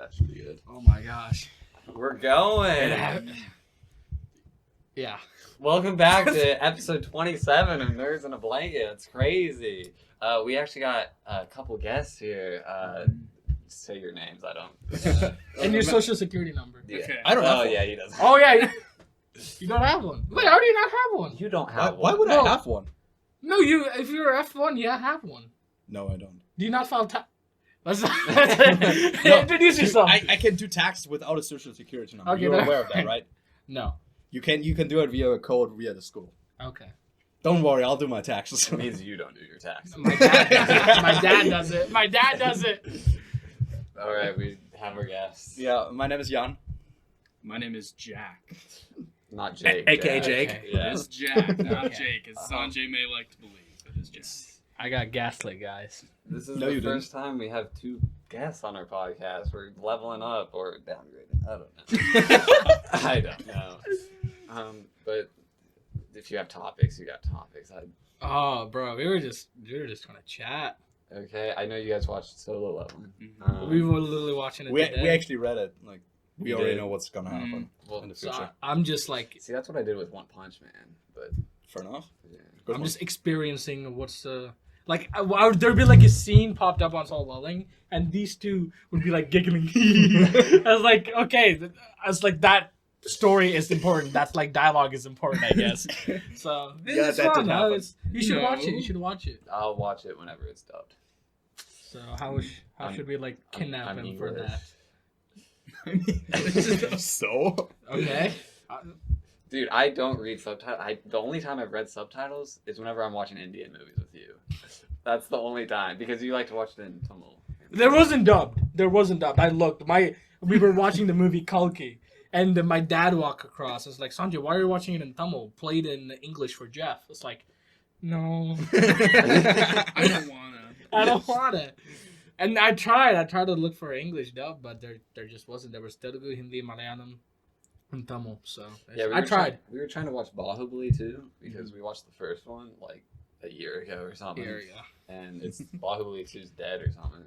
That should be good. Oh my gosh. We're going. Yeah. Welcome back to episode 27 of Nerds in a Blanket. It's crazy. We actually got a couple guests here. Say your names. I don't. And your social security number. Yeah. Okay. I don't have Oh one. yeah, he doesn't. Oh yeah. You don't have one. Wait, how do you not have one? You don't Why, have why one. would No. I have one? No, if you're F1, you have one. No, I don't. Do you not file tax? Let's No. introduce yourself. I can do tax without a social security number. Okay, You're no. aware of that, right? No. You can do it via a code via the school. Okay. Don't worry, I'll do my taxes. It means you don't do your taxes. My dad does it. My dad does it. All right, we have our guests. Yeah, my name is Jan. My name is Jack. Not Jake. AKA Jack. Jake. Okay. Yeah. It's Jack, not Okay. Jake, as Sanjay may like to believe. It is Jack. I got gaslit, guys. This is No, the you didn't. first time we have two guests on our podcast. We're leveling up or downgrading. I don't know. I don't know. But if you have topics, you got topics. Oh, bro, we were just trying to chat. Okay, I know you guys watched Solo Leveling. Mhm. We were literally watching it We today. actually read it. Like we You already did? know what's gonna happen Well, in the So future. I'm just like, see, that's what I did with One Punch Man. But Fair enough. yeah. Good I'm one. just experiencing what's like. There'd be like a scene popped up on Solo Leveling, and these two would be like giggling. I was like, okay, I was like that story is important. That's like dialogue is important, I guess. So Yeah, it's that fun. did Huh? happen. You should No. watch it. You should watch it. I'll watch it whenever it's dubbed. So how I'm- should we like kidnap I'm him for English. that? So Okay. Dude, I don't read subtitles. The only time I've read subtitles is whenever I'm watching Indian movies with you. That's the only time because you like to watch it in Tamil. There wasn't dubbed. I looked. We were watching the movie Kalki, and then my dad walked across. I was like, Sanjay, why are you watching it in Tamil? Played in English for Jeff. It's like, no, I don't wanna. I don't want it. And I tried to look for English dub, but there just wasn't. There was Telugu, Hindi, Malayalam, and Tamil. So Yeah, I tried. We were trying to watch Bahubali too because we watched the first one like a year ago or something. Here we go. And it's Bahubali 2's dead or something.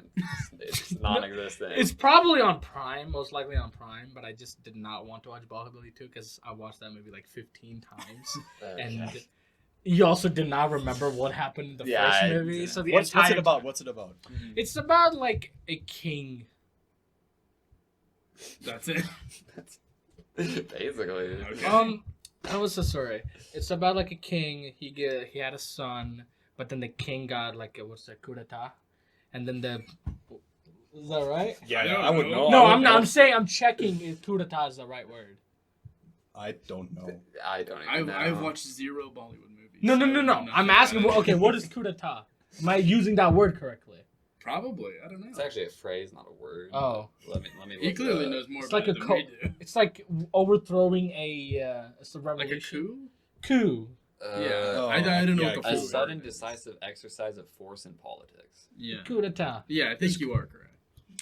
It's non-existent. It's probably on Prime, most likely on Prime, but I just did not want to watch Bahubali 2 because I watched that movie like 15 times. And you also did not remember what happened in the Yeah, first I movie. didn't. So the what's entire it about? What's it about? It's about like a king. That's it. Basically. Okay. That was the story. It's about like a king. He had a son, but then the king got like what's that, coup d'etat, and then the. Is that right? Yeah, I don't I would know. know. No, I I'm would not. know. I'm saying I'm checking if coup d'etat is the right word. I don't know. I don't even know. I've watched zero Bollywood movies. No. so I know nothing I'm about asking. it. Okay, what is coup d'etat? Am I using that word correctly? Probably. I don't know. It's actually a phrase, not a word. Oh. Let me look He clearly it up. knows more It's about like it a than we do. It's like overthrowing it's a Like a revolution. coup? Coup. Yeah. Oh, I don't know yeah, what the A full sudden, word is. decisive exercise of force in politics. Yeah. Coup d'etat. Yeah, I think you are correct.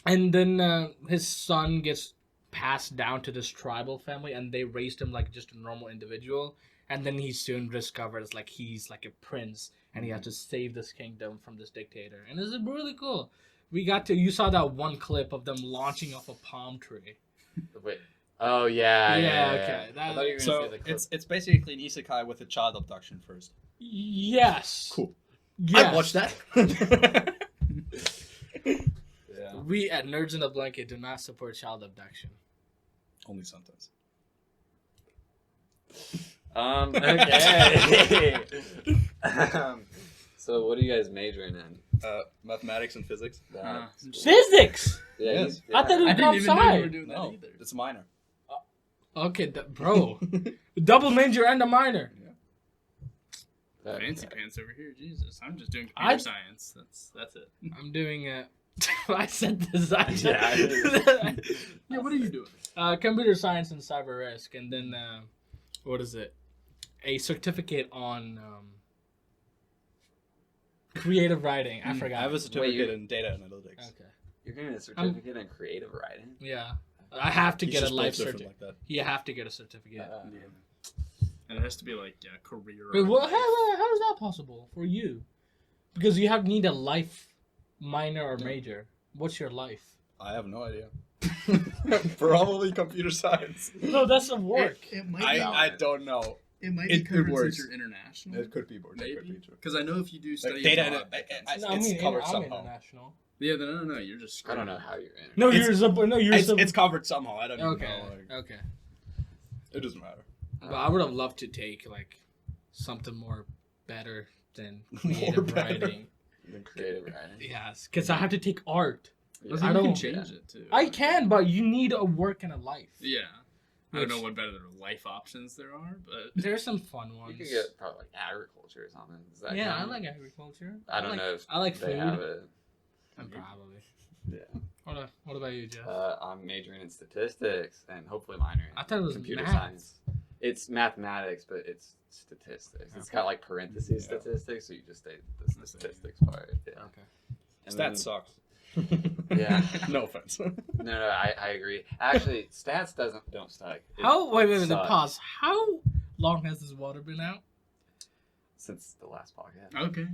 And then his son gets passed down to this tribal family, and they raised him like just a normal individual. And then he soon discovers like he's like a prince, and he has to save this kingdom from this dictator. And it's really cool. You saw that one clip of them launching off a palm tree. Wait. Oh yeah. Yeah, okay. I thought you were gonna So say the clip. it's basically an isekai with a child abduction first. Yes. Cool. Yes. I watched that. Yeah. We at Nerds in a Blanket do not support child abduction. Only sometimes. Okay. So what are you guys majoring in? Mathematics and physics. Physics. Yeah, Yeah. he's- I thought it I was didn't even know you were outside. doing that No, either. it's minor. Okay, bro. Double major and a minor. Okay. Fancy pants over here, Jesus! I'm just doing I- computer science. That's it. I'm doing I said design. Yeah. Yeah, what are you doing? Computer science and cyber risk, and then what is it? A certificate on creative writing. I I forgot. have a certificate you- in data analytics. Okay. You're getting a certificate in creative writing. Yeah, I have to He's get a just life built different certificate. like that. You have to get a certificate. And it has to be like career. Wait, or well, life. how is that possible for you? Because you need a life minor or Yeah. major. What's your life? I have no idea. Probably computer science. No, that's a work. It might I don't know. It might It be covered works. since you're international. It could be more. That could Maybe be true. because I know if you do study Like data, abroad, it's covered I'm somehow. international. yeah, no, you're just. I don't know how you're in. No, It's- you're It's covered somehow. I don't even okay. know. Like, Okay. it doesn't matter. But I would have loved to take like something more better than More creative better. writing. The creative writing. Yes, because I have to take art. Yeah. I You don't- can change it too. I can, but you need a work and a life. Yeah. I don't know Which- what better life options there are, but There's some fun You ones. could get probably like agriculture or something. Does that Yeah, I count? like agriculture. I don't know if I like they food. have it. Probably. Yeah. What about you, Jeff? I'm majoring in statistics and hopefully minoring I thought it was in computer math. science. It's mathematics, but it's statistics. It's got like parentheses Yeah. statistics, so you just say the statistics part. Yeah. Okay. And Stats then- sucks. Yeah. No offense. No, I agree. Actually, stats don't suck. It Wait, sucks pause. How long has this water been out? since the last podcast. okay.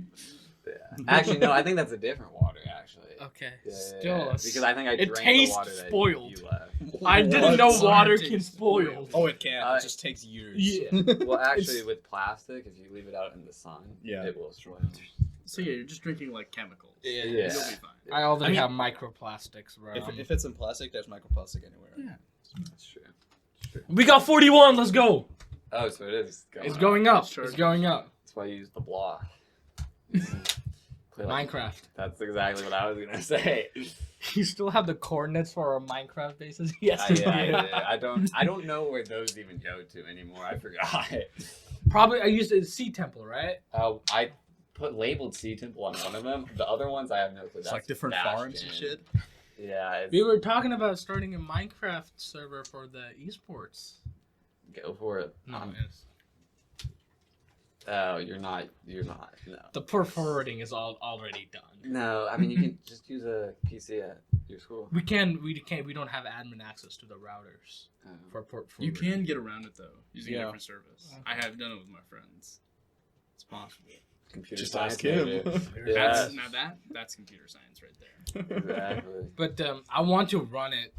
Yeah. Actually, no, I think that's a different water. Actually. Okay. Yeah, Still, because I think I it drank tastes the water that spoiled. you left. I didn't know What? water Water can tastes spoil. spoiled. Oh, it can. Uh, It just takes years. Yeah. Well, actually, with plastic, if you leave it out in the sun, Yeah. it will spoil. So yeah, you're just drinking like chemicals. Yeah. Yeah. You'll be fine. I already I mean- have microplastics, bro. If it's in plastic, there's microplastic anywhere. Yeah. That's true. It's true. We got 41. Let's go. Oh, so it is going It's up. going up. Sure. It's going up. That's why you use the block. Play like- Minecraft. That's exactly what I was gonna say. You still have the coordinates for our Minecraft bases? Yes. I don't know where those even go to anymore. I forgot. Probably I used a sea temple, right? I put labeled Sea Temple on one of them. The other ones I have no clue. It's like That's different Bastion. farms and shit. Yeah, it's, We were talking about starting a Minecraft server for the esports. go for it. No, it's, Oh, you're not. No. the port forwarding is already done. No, I mean you can just use a PC at your school. We can't. We don't have admin access to the routers for port You forwarding. can get around it though using a Yeah. different service. I have done it with my friends. It's possible. Computer Just science ask him. major. Yeah, That's computer science right there. exactly. But I want to run it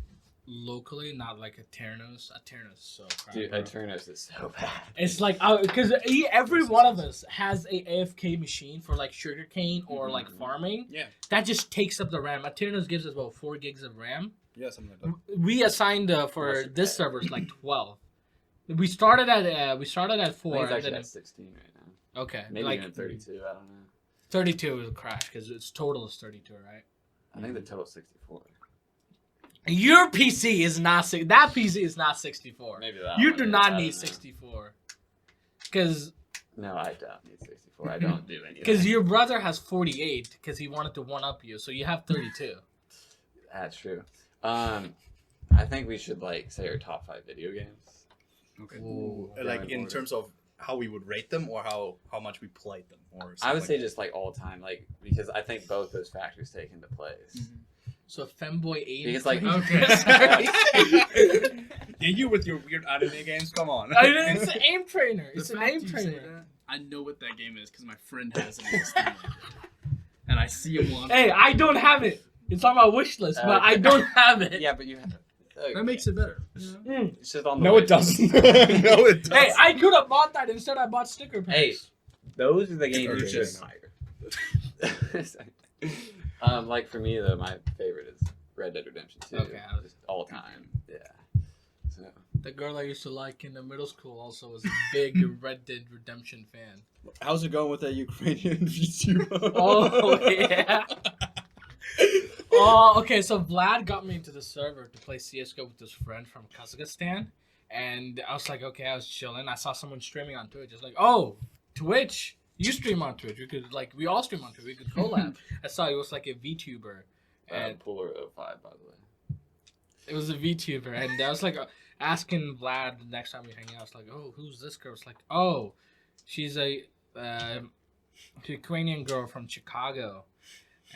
locally, not like a Ternos. A Ternos is so crap. Dude, bro. Aternos is so bad. It's like because every one of us has a AFK machine for like sugarcane or like farming. Yeah. That just takes up the RAM. Aternos gives us about 4 gigs of RAM. Yeah, something like that. We assigned for Unless you this pay. server like 12. We started at I 4. think it's and actually then at 16 right now. okay, Maybe like even 32. I don't know. 32 is a crash because its total is 32, right? I think the total is 64. Your PC is not that PC is not 64. Maybe that. You one do is, not I don't need know. 64. Because No, I don't need 64. I don't do anything. Because your brother has 48 because he wanted to one up you, so you have 32. That's true. I think we should like say our top 5 video games. Okay. Ooh. Like Going in forward. terms of how we would rate them or how much we played them or I would something say like just like all time, like because I think both those factors take into place. So Femboy 8. Because like Okay. that. Yeah, you with your weird anime games, come on. It's an aim trainer. It's The an fact aim you say trainer. that, I know what that game is because my friend has it in Steam. And I see him on. Hey, I don't have it. It's on my wish list, but I don't have it. yeah, but you have That makes it better. You know? Mm. it's just on the No, way. it doesn't. No, it doesn't. Hey, I could have bought that. Instead, I bought sticker packs. Hey, those are the games you Okay, should hire. Like for me though, my favorite is Red Dead Redemption 2. Okay, I was- Just all time. Yeah. So The girl I used to like in the middle school also was a big Red Dead Redemption fan. How's it going with that Ukrainian VTuber? Oh, yeah. Oh, okay. So Vlad got me into the server to play CS:GO with his friend from Kazakhstan, and I was like, okay, I was chilling. I saw someone streaming on Twitch. It's like, oh, Twitch. You stream on Twitch. We all stream on Twitch. We could collab. I saw it was like a VTuber, and Puller 05 by the way. it was a VTuber, and I was like asking Vlad the next time we hang out. I was like, oh, who's this girl? It's like, oh, she's a Ukrainian girl from Chicago.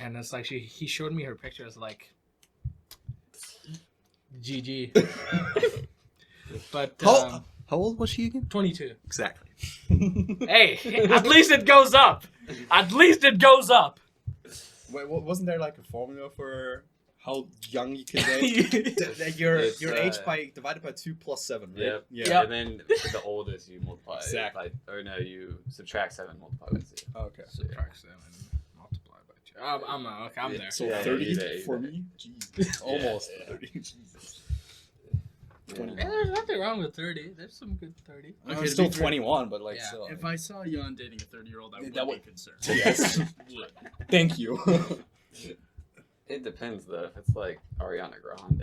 And it's like he showed me her picture. It's like, GG. But How old was she again? 22. Exactly. Hey, at least it goes up. At least it goes up. Wait, wasn't there like a formula for how young you can date. Your It's, age divided by 2 plus 7, right? Yep. Yeah. And then for the oldest, you multiply. Exactly. You subtract 7, multiply by 2. Okay. Subtract 7, multiply by 2. I'm there. So Yeah, 30 yeah, for yeah. me? Jesus. Almost Yeah. 30. Jesus. Yeah, there's nothing wrong with 30. There's some good 30. I'm Okay, still to be fair, 21, but like Yeah. still. If I saw Jan dating a 30-year-old, I would That be would- concerned. Yes. Would. Thank you. It depends though. If it's like Ariana Grande,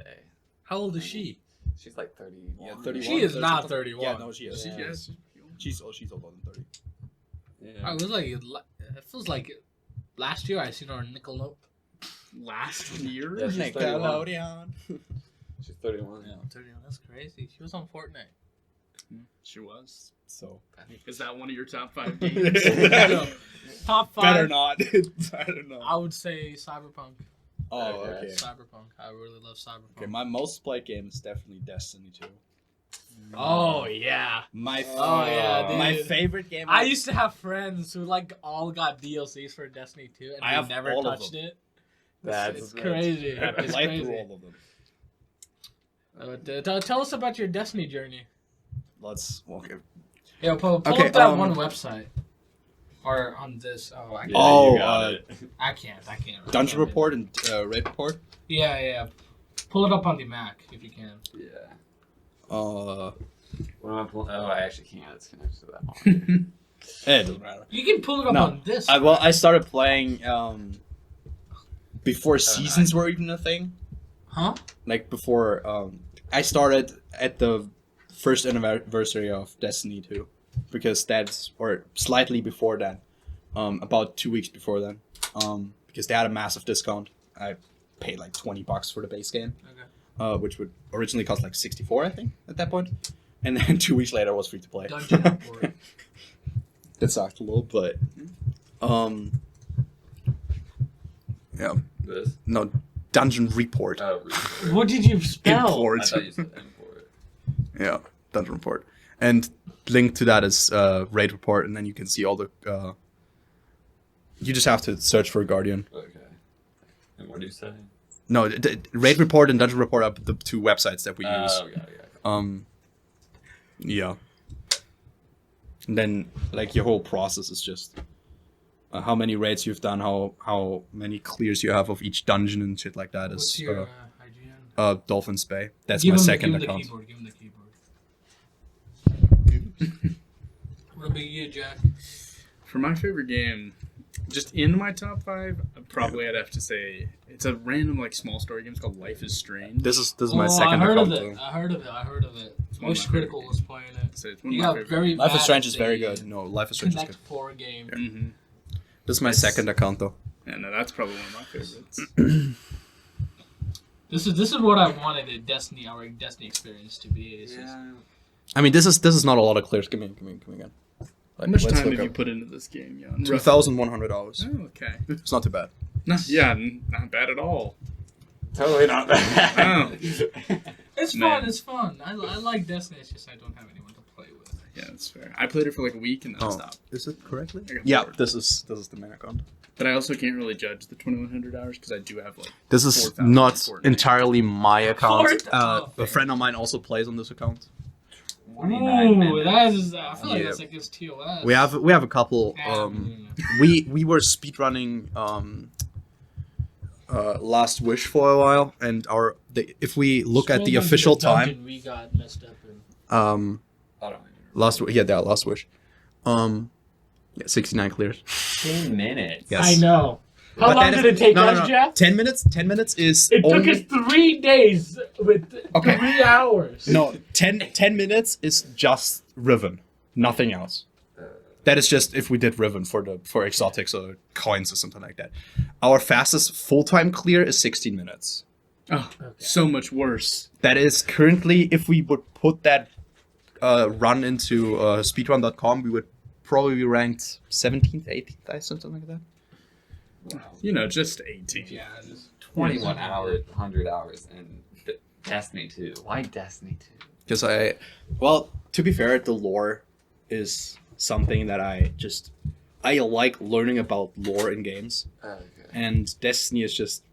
How old is she? she's like 31. Yeah, 31. She is 30 not something. 31. Yeah, no, she is. Yeah. Yes. She's older than 30. Yeah. It was like it feels like last year I seen her on Nickelodeon. Last year? Yeah, she's 31. Nickelodeon. She's 31. Yeah. 31, that's crazy. She was on Fortnite. She was. So. Is that one of your top 5 games? Top 5. Better not. Better not. I would say Cyberpunk. Oh, Okay. okay. Cyberpunk. I really love Cyberpunk. Okay, my most played game is definitely Destiny 2. Oh yeah. My Oh yeah, dude. my favorite game. I used to have friends who like all got DLCs for Destiny 2 and I they have never all of touched them. it. That's crazy. I It's played crazy. through all of them. Tell us about your Destiny journey. Let's okay. Yeah, pull Okay, up that um, one website. Or on this. Oh, I can't. Yeah, Oh, you got it. I can't. Dungeon Report and Raid Report. Yeah. Pull it up on the Mac if you can. Yeah. Uh, What am I pulling? Oh, I actually can't. It's connected to that one. it doesn't matter. You can pull it up No, on this. I started playing before seasons were even a thing. Huh? Like before I started at the first anniversary of Destiny 2 because that's or slightly before that, about 2 weeks before then, because they had a massive discount. I paid like $20 for the base game, Okay. which would originally cost like 64, I think, at that point, and then 2 weeks later it was free to play. Dungeon Report. That sucked a little, but yeah, This? no, Dungeon Report. Oh, What did you spell? I Import. thought you said import. Yeah, Dungeon Report. And linked to that is Raid Report, and then you can see all the. You just have to search for Guardian. Okay. And what do you say? No, Raid Report and Dungeon Report are the 2 websites that we use. Oh, yeah. Yeah. And then like your whole process is just how many raids you've done, how many clears you have of each dungeon and shit like that. What's Is your IGN? Dolphin's Bay. That's Give my him- second give him account. The keyboard. Give him the keyboard. What about you, Jack? For my favorite game, just in my top 5, probably I'd have to say it's a random like small story game. It's called Life is Strange. This is my second I heard account. of it. too. I heard of it. It's one of Wish my Critical favorite was playing it. So it's one You of my got favorite. very Life is bad Strange at is very the good. No, Life is Strange is Connect good. 4 game. Mm-hmm. This is my second account though. Yeah, no, that's probably one of my favorites. This is what I wanted our Destiny experience to be. It's just- Yeah. I mean, this is not a lot of clears. Give me again. How much Let's time look have you up. put into this game, Jan? 2,100 hours. Oh, okay. It's not too bad. Not bad at all. Totally not bad. Oh. It's Man. fun. It's fun. I like Destiny. It's just I don't have anyone to play with. Yeah, that's fair. I played it for like a week and then I stopped. Is it correctly? I got Yeah, bored. this is the main account. But I also can't really judge the 2,100 hours because I do have like. This is 4,000 not Fortnite. entirely my account. 4,000. A friend of mine also plays on this account. 29 Ooh, minutes. that is. I feel like Yeah. that's like his TOS. We have a couple. Damn. We were speedrunning Last Wish for a while, and if we look at the Scroll down to official the time, dungeon we got messed up in. I don't remember. Last Wish. 69 clears. 10 minutes. Yes. I know. How But long that did is- it take no, us, no, no. Jeff? 10 minutes. 10 minutes is It took only. us 3 days with Okay. 3 hours. No, 10 minutes is just Riven, nothing else. That is just if we did Riven for exotics or coins or something like that. Our fastest full-time clear is 16 minutes. Oh, Okay. so much worse. That is currently, if we would put that run into speedrun.com, we would probably be ranked 17th, 18th, something like that. You know, just 18. Yeah. Just 21 hours, 100 hours in Destiny 2. Why Destiny 2? Because to be fair, the lore is something that I like learning about lore in games. Okay. And Destiny is just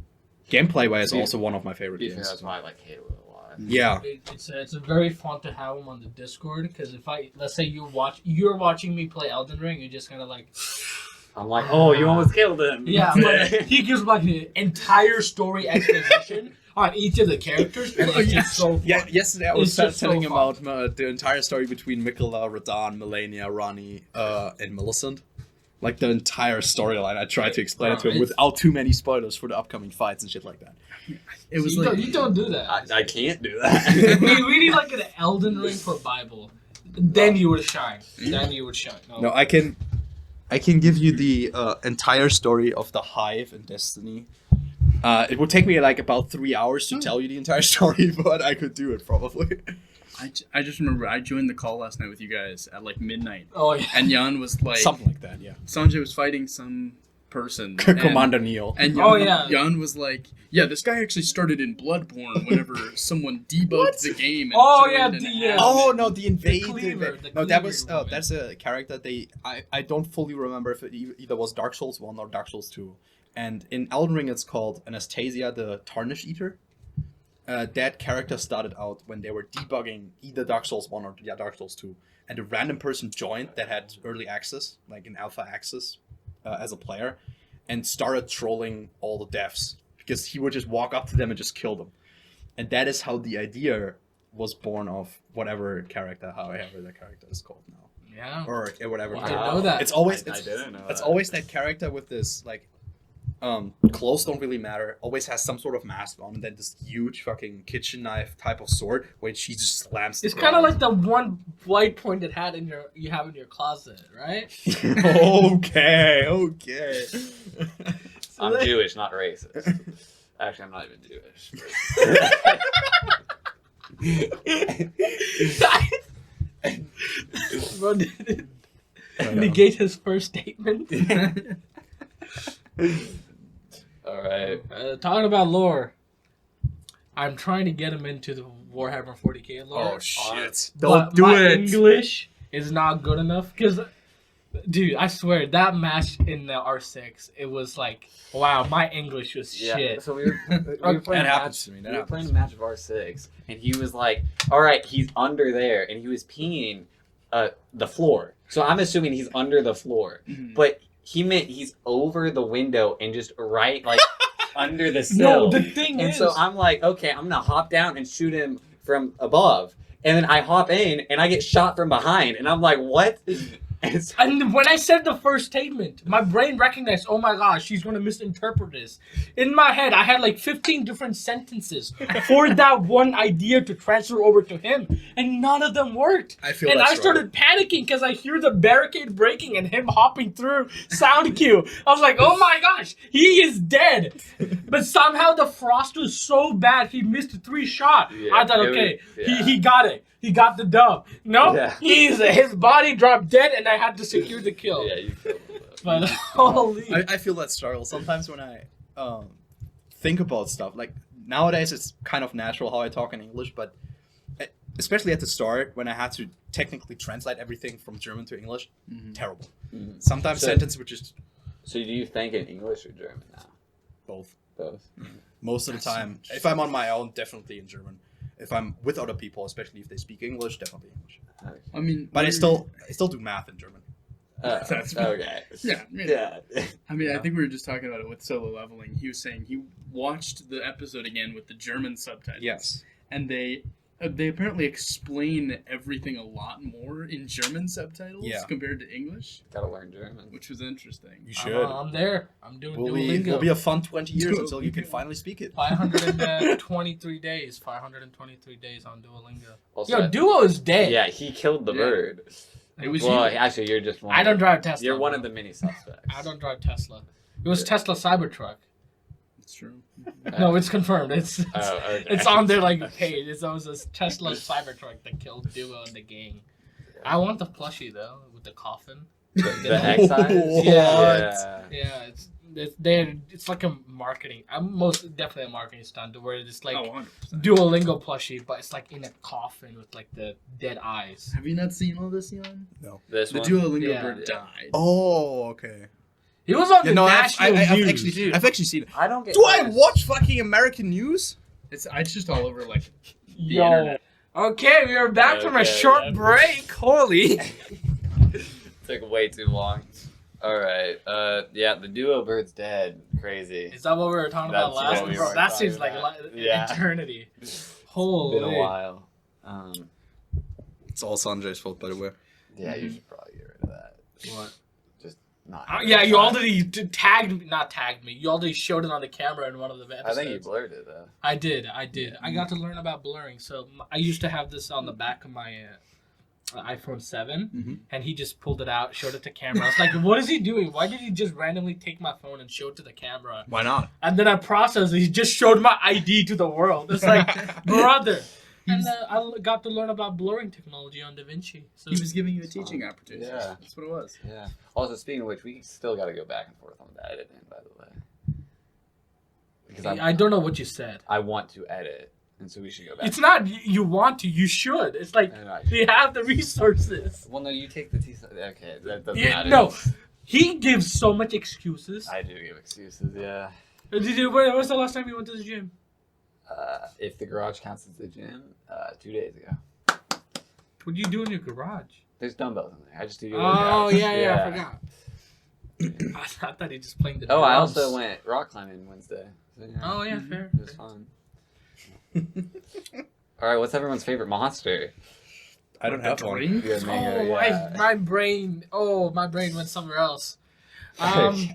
gameplay wise, See, also one of my favorite Yeah, games. that's why I like Halo a lot. Yeah. It's a very fun to have him on the Discord because if let's say you're watching me play Elden Ring, you're just kind of like, I'm like, oh, you almost killed him. yeah, but he gives like an entire story exposition on each of the characters, and it's just so fun. Yeah, yesterday I was It's just telling so him about the entire story between Mikola, Radahn, Melania, Rani, and Millicent. Like the entire storyline. I tried to explain it to him It's- without too many spoilers for the upcoming fights and shit like that. It was you don't do that. I can't do that. we need like an Elden Ring for Bible. Then you would shine. Then you would shine. No, I can give you the entire story of the Hive in Destiny. It would take me like about 3 hours to tell you the entire story, but I could do it probably. I just remember I joined the call last night with you guys at like midnight, Oh yeah. and Jan was like, Something like that, yeah. Sanjay was fighting some person, and- Commander Neil. And Jan, Oh, yeah. Jan was like, yeah, this guy actually started in Bloodborne whenever someone debugged the game. And Oh, joined yeah, an the, admin. Oh no, the invade. cleaver, No, that cleaver was woman. that's a character I don't fully remember if it either was Dark Souls 1 or Dark Souls 2. And in Elden Ring it's called Anastasia the Tarnish Eater. That character started out when they were debugging either Dark Souls 1 or Dark Souls 2. And a random person joined that had early access, like in alpha access, as a player, and started trolling all the devs because he would just walk up to them and just kill them. And that is how the idea was born of whatever character, however the character is called now, Yeah. or whatever. Wow. character. I didn't know that. It's always I didn't know it's that. always that character with this like clothes don't really matter. Always has some sort of mask on, and then this huge fucking kitchen knife type of sword, which she just slams. It's kind of like the one white point that you have in your closet, right? okay. I'm Jewish, not racist. Actually, I'm not even Jewish. Bro, did it negate his first statement? All right. Talking about lore, I'm trying to get him into the Warhammer 40k lore. Oh shit! but my English is not good enough because, dude, I swear that match in the R6, it was like, wow, my English was Yeah. shit. So we were playing That a happens match. to me. We That were happens. playing a match of R6, and he was like, "All right, he's under there," and he was peeing the floor. So I'm assuming he's under the floor, Mhm. but he meant he's over the window and just right like under the No, sill. the thing And is, so I'm like, okay, I'm gonna hop down and shoot him from above. And then I hop in and I get shot from behind. And I'm like, what? And so- and when I said the first statement, my brain recognized, oh my gosh, she's going to misinterpret this. In my head, I had like 15 different sentences for that one idea to transfer over to him, and none of them worked. I feel And that's I started panicking because I hear the barricade breaking and him hopping through sound cue. I was like, oh my gosh, he is dead. But somehow the frost was so bad, he missed 3 shots. Yeah, I thought, it okay, was- yeah. he got it. He got the dub. No, Yeah. his body dropped dead, and I had to secure the kill. yeah, you killed him. But holy, I feel that struggle sometimes when I think about stuff. Like nowadays, it's kind of natural how I talk in English, but especially at the start when I had to technically translate everything from German to English, terrible. Mhm. Sometimes So- sentences would just So do you think in English or German now? both. Both. Most of the time, if I'm on my own, definitely in German. If I'm with other people, especially if they speak English, definitely English. Okay. I mean, But I still do math in German. That's- Okay. Yeah, Yeah. I mean, Yeah. I think we were just talking about it with Solo Leveling. He was saying he watched the episode again with the German subtitles. Yes. And they apparently explain everything a lot more in German subtitles Yeah. compared to English, Gotta learn German. which was interesting. You should. I'm there. I'm doing Will Duolingo. be a fun 20 years until you can Duolingo. finally speak it. 523 days. 523 days on Duolingo. Also, Yo, Duo is dead. yeah, he killed the Yeah. bird. It was Well, you. actually, you're just one. I don't drive Tesla. You're one bro. of the many suspects. I don't drive Tesla. It was Tesla Cybertruck. It's true. No, it's confirmed. It's Oh, okay. it's on their like page. It's always this Tesla Cybertruck that killed Duo and the gang. I want the plushie though with the coffin. The excise. Yeah. Yeah, it's like a marketing. I'm most definitely a marketing stunt to where it's like Oh, 100%. Duolingo plushie, but it's like in a coffin with like the dead eyes. Have you not seen all this, Jan? This The one. Duolingo Yeah. bird died. Oh, okay. He was on the No, national news. I've actually seen it. I don't get. Do I noticed. watch fucking American news? It's just all over like the Yo. internet. Okay, we are back from a Okay, short yeah. break. Holy. Took way too long. All right. Yeah, the duo bird's dead. Crazy. Is that what we were talking about That's last what we week? were That talking seems like about. an Yeah. eternity. It's Holy. been a while. It's all Sanjay's fault, by the way. Yeah, you should probably get rid of that. What? Just not. Yeah, you already not tagged me. You already showed it on the camera in one of the episodes. I think you blurred it though. I did. I got to learn about blurring. So I used to have this on the back of my iPhone 7, Mhm. and he just pulled it out, showed it to camera. I was like, what is he doing? Why did he just randomly take my phone and show it to the camera? Why not? And then I processed it. He just showed my ID to the world. It's like, brother. And I got to learn about blurring technology on DaVinci. So He was giving you a teaching opportunity. Yeah. That's what it was. Yeah. Also, speaking of which, we still got to go back and forth on the editing, by the way. Because I don't know what you said. I want to edit, and so we should go back. It's not you want to. You should. It's like I know, I you have the resources. Well, no, you take the T. Okay, that doesn't Yeah, matter. no. He gives so much excuses. I do give excuses. Yeah. When was the last time you went to the gym? If the garage counts as the gym, 2 days ago. What do you do in your garage? There's dumbbells in there. I just do. Oh, workouts. yeah, I forgot. I thought he just playing the Oh, I drums. also went rock climbing Wednesday. So, yeah, Oh, yeah, fair. it was fun. All right, what's everyone's favorite monster? I don't have one. Drink? You have mango, Oh, yeah. my brain. Oh, my brain went somewhere else. I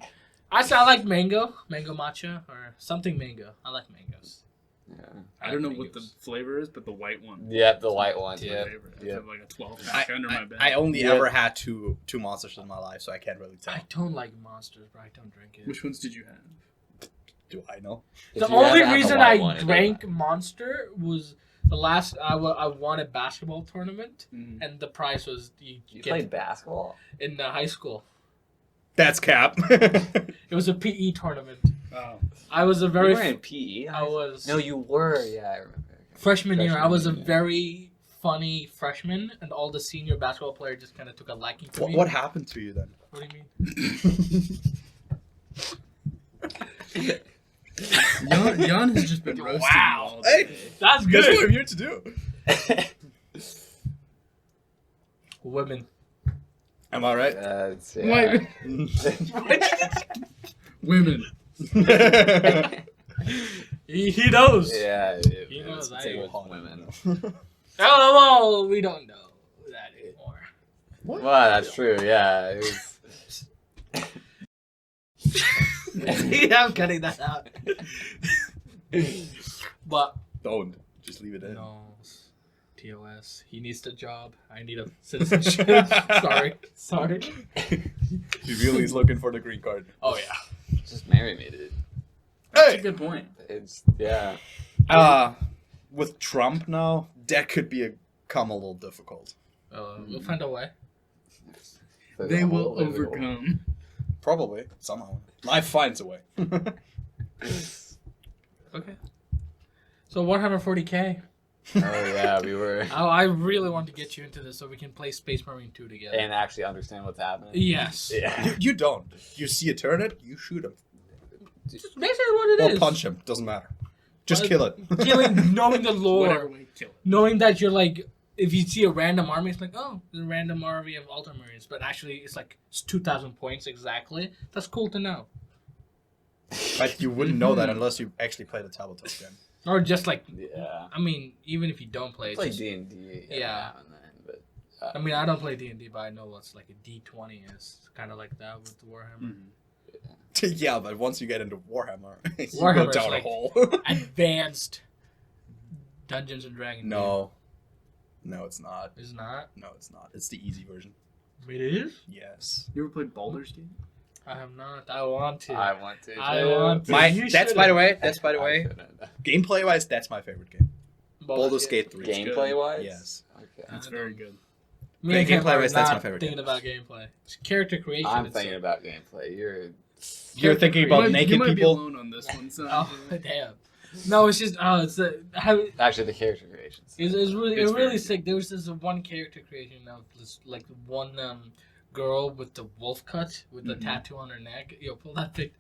like mango matcha, or something mango. I like mangoes. Yeah. I don't know what the flavor is, but the white one. Yeah, the white one. That's my Yeah. favorite. I yeah. have like a 12 pack under my bed. I only Yeah. ever had two monsters in my life, so I can't really tell. I don't like monsters, but I don't drink it. Which ones did you have? Do I know? If The you only haven't had the reason white I one, it drank doesn't Monster was the last I won a basketball tournament, Mm-hmm. and the prize was you You get played basketball? in high school. That's cap. It was a PE tournament. Oh. I was a You very were in PE? I was No, you were. Yeah, I remember. Okay. freshman year. I was a year, yeah. very funny freshman, and all the senior basketball players just kind of took a liking to me. What happened to you then? What do you mean? Jan has just been roasting Wow. all Hey. day. That's That's what good. I'm here to do. Women. Am I right? That's, yeah. Women. He knows. Yeah, He knows it's I- with women. Oh well, we don't know that anymore. Well, that's true. Yeah, it was. I'm cutting that out. But Don't. Just leave it in. no, TOS. He needs a job. I need a citizenship. Sorry. He really is looking for the green card. Oh yeah. Just marry me, dude. That's a good point. It's yeah. With Trump now, that could become a little difficult. We'll find a way. They will overcome. Probably somehow. Life finds a way. Okay. So 140K. Oh yeah, we were. I really want to get you into this so we can play Space Marine 2 together. And actually understand what's happening. Yes. Yeah. You don't. You see a turnip, you shoot him. Just basically what it Or is. punch him. Doesn't matter. Just But- kill it. Killing, knowing the Whatever lore, way, kill it. knowing that you're like, if you see a random army, it's like, oh, there's a random army of Ultramarines, but actually it's like it's 2,000 points exactly. That's cool to know. But you wouldn't know that unless you actually play the Tabletop game. Or just like, Yeah. I mean, even if you don't play, I it's play just, D&D. Yeah. Now and then, but I mean, I don't play D&D, but I know what's like a D20 is. It's kind of like that with Warhammer. Mhm. Yeah, but once you get into Warhammer, you Warhammer go is down like- a hole. Advanced Dungeons and Dragons. No, it's not. Is not. No, it's not. It's the easy version. It is. Yes. You ever played Baldur's Gate? I have not. I want to. I want to. I too. want to. My You that's by the should've. way. That's by the I way. couldn't. Gameplay wise, that's my favorite game. Baldur's Gate. Gate 3. Gameplay wise. Yes. Okay. That's I very don't- good. Me and Cam Gameplay are wise, that's not my favorite thinking game. about gameplay. It's character creation. I'm it's- thinking about gameplay. You're Character thinking You about might- naked you might people. be alone on this one. So Oh damn! No, it's just it's actually the character creations. it's really It's really very sick. There was this one character creation of this like one girl with the wolf cut with the Mhm. tattoo on her neck. Yo, pull that pic.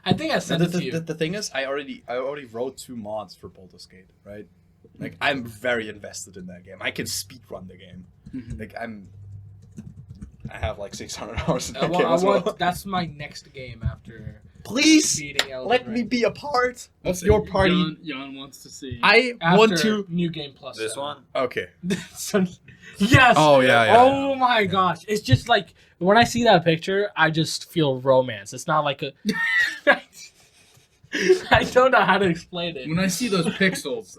I think I sent it to you. The thing is, I already wrote 2 mods for Baldur's Gate, right? Like I'm very invested in that game. I can speedrun the game. Mhm. Like I have like 600 hours in that game I as well. want. That's my next game after Please beating Elden let me Ring. be a part of So your party. Jan wants to see. I After want to. New Game Plus. This 7. one? Okay. So- yes. Oh yeah. Oh my gosh! It's just like when I see that picture, I just feel romance. It's not like a. I don't know how to explain it. When I see those pixels,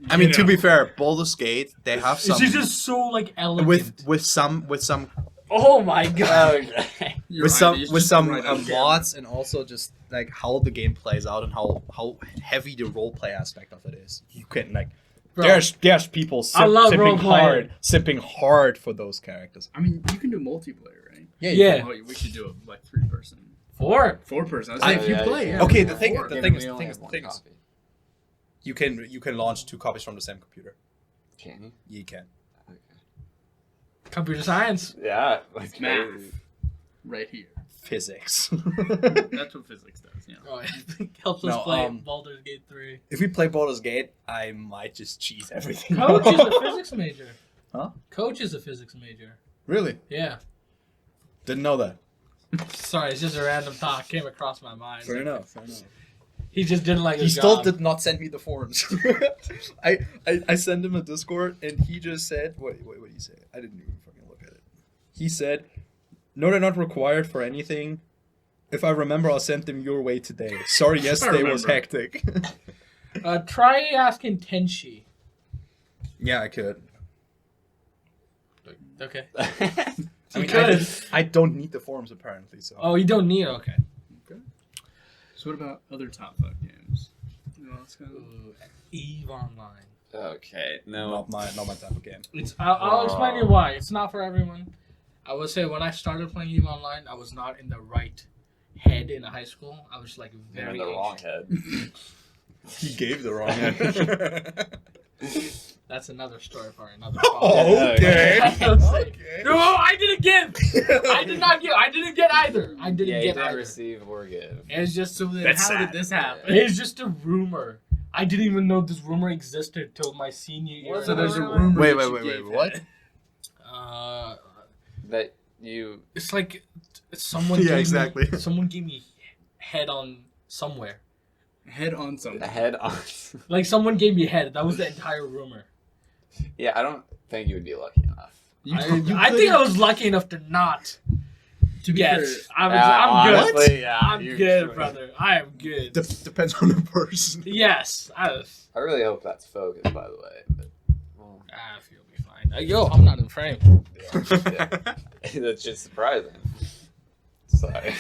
I mean, you to know, be fair, Baldur's Gate they have some She's just so like elegant. with some Oh my god! Okay. you're with right, some it's with just some right on camera. mods and also just like how the game plays out and how heavy the role play aspect of it is. You can like Bro, there's people I love sipping role-playing. sipping hard for those characters. I mean, you can do multiplayer, right? Yeah. Oh, we should do a like 3-person, 4. 4-person. I was I- like, if you yeah, play, yeah. yeah. Okay, we're the thing- four. the Yeah, thing but is- we the only thing have is- the one thing is- copy. You can launch 2 copies from the same computer. Can you? You can. Okay. Computer science. Yeah. Like Math. crazy. right here. Physics. That's what physics does. Yeah. Oh, it helps us No, play um, Baldur's Gate 3. If we play Baldur's Gate, I might just cheese everything. Coach is a physics major. Huh? Coach is a physics major. Really? Yeah. Didn't know that. Sorry, it's just a random thought came across my mind. Fair enough. He just didn't like He his still job. did not send me the forms. I sent him a Discord and he just said, what did he say? I didn't even fucking look at it. He said, no, they're not required for anything. If I remember, I'll send them your way today. Sorry, yesterday was remember. hectic. Try asking Tenchi. Yeah, I could. Okay. I mean, could. I don't need the forms apparently, so. Oh, you don't need it? Okay. So what about other top 5 games? You know, it's kind of... Ooh, EVE Online. Okay. No. Not my type of game. It's. I'll explain you why. It's not for everyone. I would say when I started playing EVE Online, I was not in the right head in high school. I was like You're very in the wrong anxious. head. He gave the wrong answer. That's another story for another Oh, podcast. okay. Okay. No, I didn't give. I did not give. I didn't get either. I didn't Yeah, you get didn't either. receive or give. It's just so that That's how sad. did this happen? Yeah. It's just a rumor. I didn't even know this rumor existed till my senior year. So there's a Uh, rumor. Wait, that you wait, gave what? it. Uh, That you. it's like someone. Yeah, gave exactly. Me, someone gave me head on somewhere. Head on something. Head on. Like someone gave me head. That was the entire rumor. Yeah, I don't think you would be lucky enough. You- I you think could've- I was lucky enough to not to be get. fair, I'm good. honestly, yeah, I'm you good, should. brother. I am good. Depends on the person. Yes. I really hope that's focused, by the way. But, well, I feel be fine. Yo, I'm not in frame. yeah. That's just surprising. Sorry.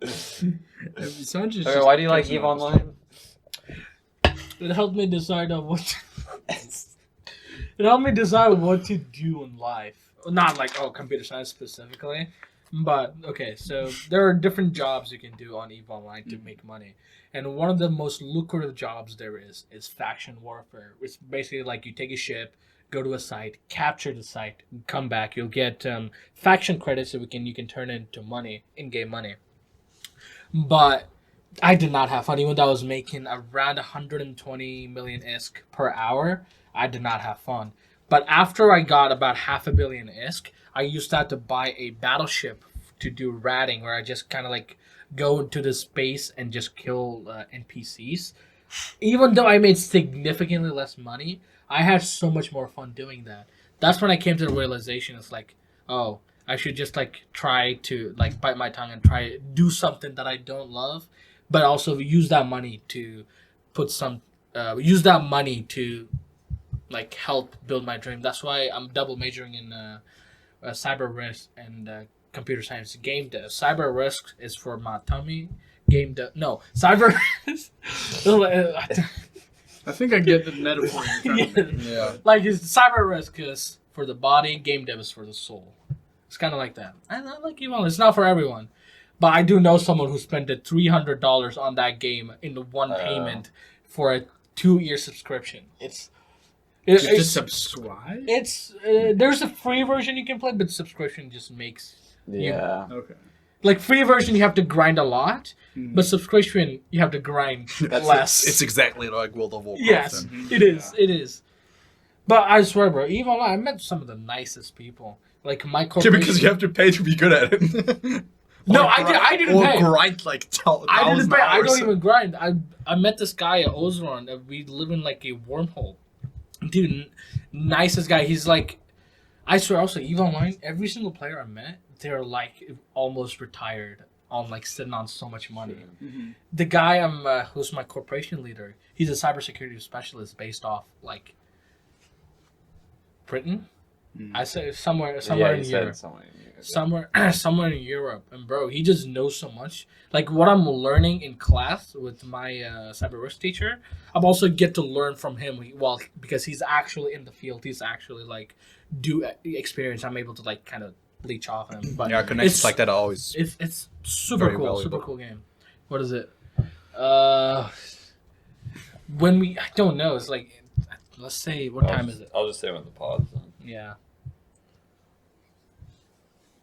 Sanji's Okay, just why do you like catching EVE up. Online? It helped me decide on what. It helped me decide what to do in life. Not like computer science specifically, but okay. So there are different jobs you can do on EVE Online to make money, and one of the most lucrative jobs there is faction warfare. It's basically like you take a ship, go to a site, capture the site, come back. You'll get faction credits that you can turn into money, in-game money. But I did not have fun, even though I was making around 120 million ISK per hour. I did not have fun. But after I got about 500 million ISK, I used that to buy a battleship to do ratting, where I just kind of like go into the space and just kill NPCs. Even though I made significantly less money, I had so much more fun doing that. That's when I came to the realization. It's like, oh, I should just like try to like bite my tongue and try do something that I don't love, but also use that money to use that money to like help build my dream. That's why I'm double majoring in cyber risk and computer science game dev. Cyber risk is for my tummy. Game dev. No, cyber. I think I get the metaphor you're trying to make. Yeah. Like cyber risk is for the body. Game dev is for the soul. It's kind of like that. I like you. It's not for everyone, but I do know someone who spent $300 on that game in the one payment for a 2-year subscription. You have to It's, subscribe? it's there's a free version you can play, but subscription just makes Yeah. Okay. like free version you have to grind a lot, Mhm. but subscription you have to grind That's less. It's exactly like World of Warcraft. Yes, then. it is. It is. But I swear, bro, EVE Online, I met some of the nicest people. Like my Yeah, corporation. because you have to pay to be good at it. No, Or I didn't or pay. grind like I didn't pay. I hours. don't even grind. I met this guy at Ozeron. We live in like a wormhole. Dude, nicest guy. He's like, I swear, also EVE Online. Every single player I met, they're like almost retired on like sitting on so much money. Mhm. The guy who's my corporation leader, he's a cybersecurity specialist based off like Britain. Mm. I say somewhere Yeah, in you Europe. said somewhere in Europe. Somewhere in Europe. And bro, he just knows so much. Like what I'm learning in class with my cyber risk teacher, I'm also get to learn from him. Well, because he's actually in the field, he's actually like do experience. I'm able to like kind of leech off him. But Yeah, connections it's- like that are always. it's super Very cool, valuable. super cool game. What is it? When we I don't know. It's like let's say what time is it? I'll just say when the pod's on. Yeah.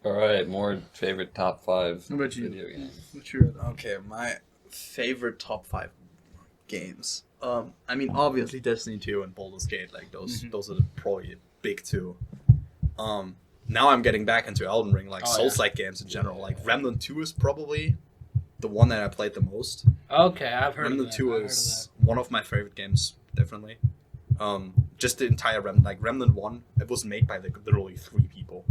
All right, more favorite top 5 What about you? video games. What's your Okay, my favorite top 5 games. I mean, obviously Destiny 2 and Baldur's Gate, like those. Mhm. Those are the probably big two. Now I'm getting back into Elden Ring, like Oh, Souls-like games in general. Like Remnant 2 is probably the one that I played the most. Okay, I've heard Remnant of that. 2 I've heard of is one of my favorite games, definitely. Just the entire Remnant, like Remnant 1, it was made by like literally 3 people.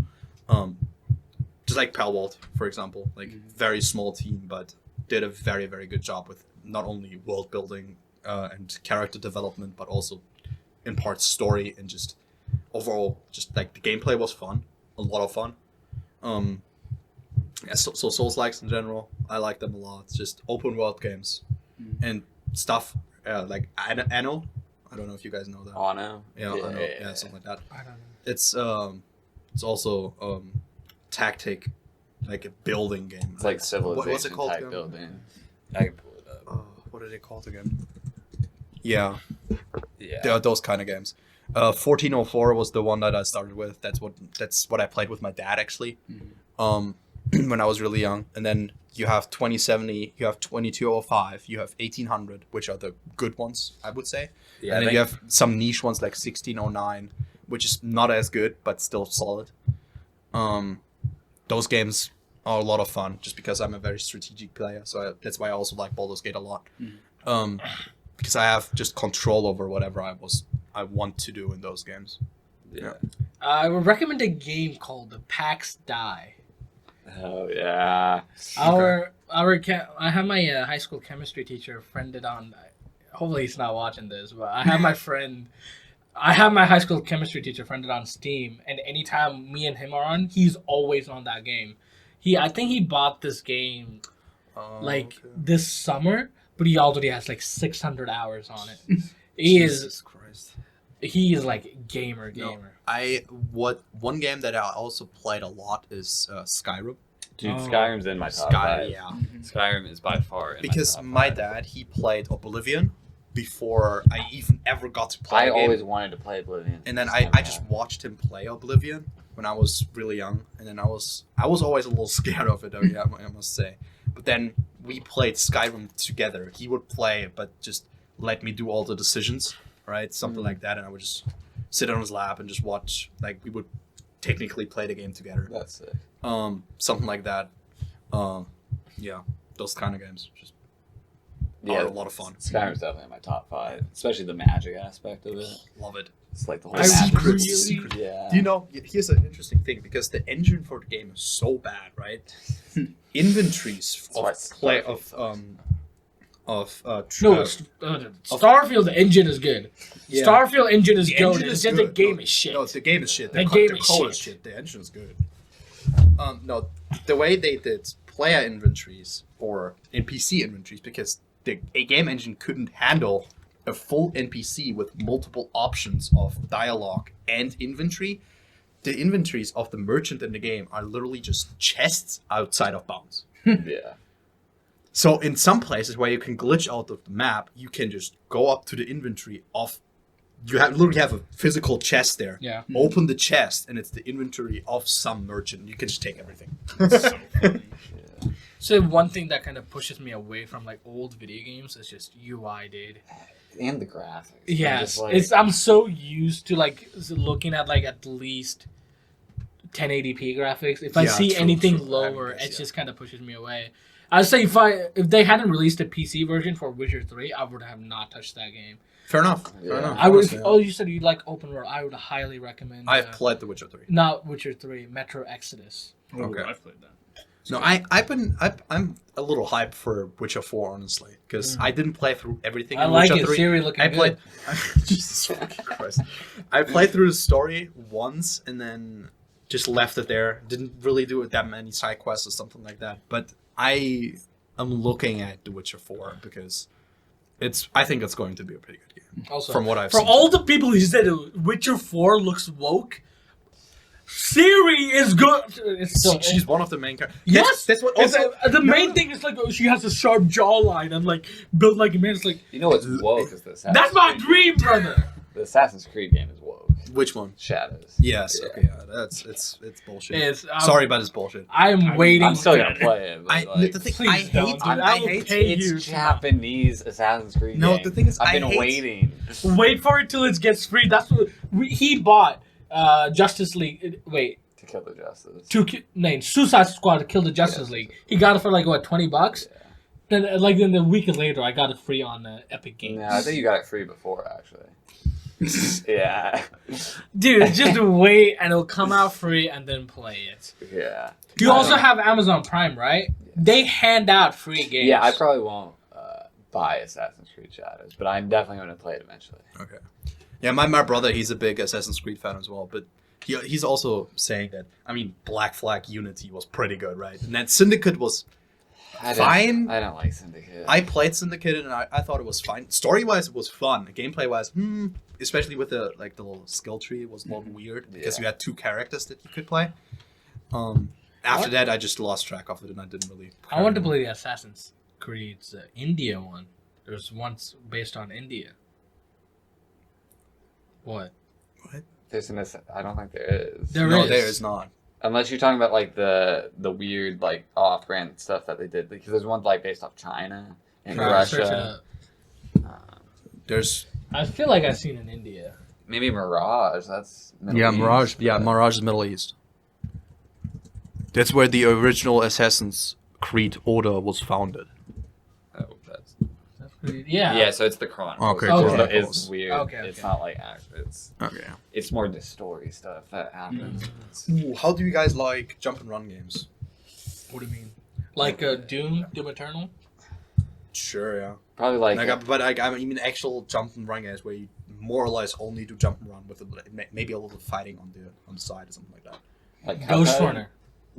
Just like Palworld, for example, like very small team, but did a very, very good job with not only world building and character development, but also in parts story and just overall, just like the gameplay was fun, a lot of fun. Yeah, so Souls-likes in general, I like them a lot. It's just open world games and stuff like Anno. I don't know if you guys know that. Oh, no. Yeah, Anno. Yeah, something like that. I don't know. It's also tactic, like a building game. It's like Civilization What's it called type again? building. I can pull it up. What are they called again? Yeah, Yeah. they are those kind of games. 1404 was the one that I started with. That's what I played with my dad actually. When I was really young. And then you have 2070, you have 2205, you have 1800, which are the good ones, I would say. Yeah, And I then you think- have some niche ones like 1609, which is not as good but still solid. Those games are a lot of fun just because I'm a very strategic player, so that's why I also like Baldur's Gate a lot. Because I have just control over whatever I want to do in those games. yeah. I would recommend a game called PAX Die. Oh, yeah. I have my high school chemistry teacher friended on. Hopefully he's not watching this, but I have my high school chemistry teacher friended on Steam, and anytime me and him are on, he's always on that game. I think he bought this game this summer, but he already has like 600 hours on it. Jesus Christ. He is like gamer. No. One game that I also played a lot is Skyrim. Dude, Oh. Skyrim's in my top 5. Yeah. Skyrim is by far in Because my top my 5. dad, he played Oblivion before I even ever got to play I the game. always wanted to play Oblivion. And then so I bad. just watched him play Oblivion when I was really young, and then I was always a little scared of it, though, yeah, I must say. But then we played Skyrim together. He would play, but just let me do all the decisions, right? Something like that, and I would just sit on his lap and just watch. Like we would technically play the game together. That's sick. Something like that. Yeah, those kind of games just Yeah, are a lot of fun. Skyrim's definitely in my top 5, especially the magic aspect of it. Love it. It's like the whole I magic. really- Yeah. Do you know? Here's an interesting thing because the engine for the game is so bad, right? Inventories why of it's play Starfield. Starfield engine is good. Yeah. Starfield engine is The good. engine It's is just the good. game No, is shit. No, the game is shit. The The game the is code shit. The engine is good. No, the way they did player inventories or NPC inventories because a game engine couldn't handle a full NPC with multiple options of dialogue and inventory. The inventories of the merchant in the game are literally just chests outside of bounds. Yeah. So in some places where you can glitch out of the map, you can just go up to the inventory of you literally have a physical chest there. Yeah. Open the chest, and it's the inventory of some merchant. You can just take everything. That's so funny. So one thing that kind of pushes me away from like old video games is just UI, dude. And the graphics. Yes, Just, I'm so used to like looking at like at least 1080p graphics. If I Yeah, see true, anything true. lower, I guess, it yeah. just kind of pushes me away. I'd say if they hadn't released a PC version for Witcher 3, I would have not touched that game. Fair enough. Yeah. Fair enough. I would. honestly, Oh, you said you like open world. I would highly recommend. I've played The Witcher 3. Not Witcher 3, Metro Exodus. Oh, Okay. I've played that. No, I'm a little hyped for Witcher 4, honestly, because I didn't play through everything. I in like Witcher it. 3. Siri looking I good. played. Jesus fucking Christ! I played through the story once and then just left it there. Didn't really do it that many side quests or something like that. But I am looking at The Witcher 4 because I think it's going to be a pretty good game. Also, From what I've for seen. all the people who said Witcher 4 looks woke, Siri is good. It's so, She's one of the main characters. yes, that's what. It's, Also, the main thing is like she has a sharp jawline and like built like a man. It's like You know what's woke is the Assassin's that's my Creed dream, brother. The Assassin's Creed game is woke. which one? Shadows. Yes. Yeah. Okay. Yeah. It's bullshit. It's, Sorry, but it's bullshit. I'm waiting. I'm still gonna play it. But I like, the thing Please I don't, hate. dude. I I will hate. pay it's you. Japanese Assassin's Creed. No, game. the thing is, I've I been hate- waiting. Wait for it till it gets free. That's what he bought. Justice League. Wait, To kill the justice. Suicide Squad to kill the Justice League. He got it for like what, $20? Yeah. Then a week later, I got it free on Epic Games. No, I think you got it free before actually. Yeah. Dude, just wait and it'll come out free and then play it. Yeah. You also have Amazon Prime, right? They hand out free games. Yeah, I probably won't buy Assassin's Creed Shadows, but I'm definitely going to play it eventually. Okay. Yeah, my brother, he's a big Assassin's Creed fan as well, but he's also saying that, I mean, Black Flag Unity was pretty good, right? And then Syndicate was fine. I don't like Syndicate. I played Syndicate and I thought it was fine. Story-wise, it was fun. Gameplay-wise, especially with the little skill tree, it was a little weird because Yeah. you had two characters that you could play. After that, I just lost track of it and I didn't really... I want to play the Assassin's Creed's India one. There's one based on India. What? There's an I don't think there is. No, is. there is not. Unless you're talking about like the weird like off-brand stuff that they did, because there's one like based off China and Try to search it Russia. up. There's... I feel like I've seen in India. Maybe Mirage. That's Middle East, Yeah, but- Mirage is Middle East. That's where the original Assassin's Creed Order was founded. Oh, that's That's pretty. Yeah. yeah. So it's the Chronicles. Okay, It's Chronicles. It's weird. Okay, It's okay. not like actually. Okay. It's more the story stuff that happens. Mm. Ooh, how do you guys like jump and run games? What do you mean? Like Doom Eternal? Sure, yeah. Probably like I mean actual jump and run games where you more or less only do jump and run with maybe a little fighting on the side or something like that. like Ghost Cuphead. Runner.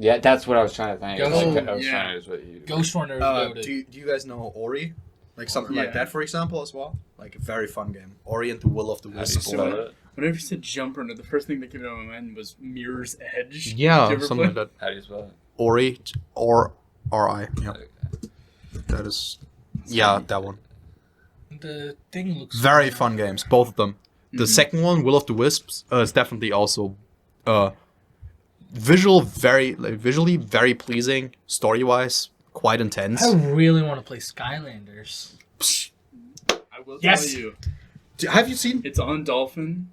Yeah, that's what I was trying to think. Ghost- Like, Oh, Ghost yeah. Runner is what you. Ghost Runner is goated. Do you guys know Ori? Like something Yeah. like that, for example, as well. Like a very fun game. Ori and the Will of the How do you Wisps. spell it? Whenever you said Jump Runner, the first thing that came to my mind was Mirror's Edge. Yeah, Did you ever something play? like that. How do you spell it? Ori or R-I. Yeah, Okay. that is. Yeah, that one. The thing looks Very fun games, both of them. The Mhm. second one, Will of the Wisps, is definitely also visually very pleasing. Story wise, quite intense. I really want to play Skylanders. I will Yes! tell you, Have you seen it's on Dolphin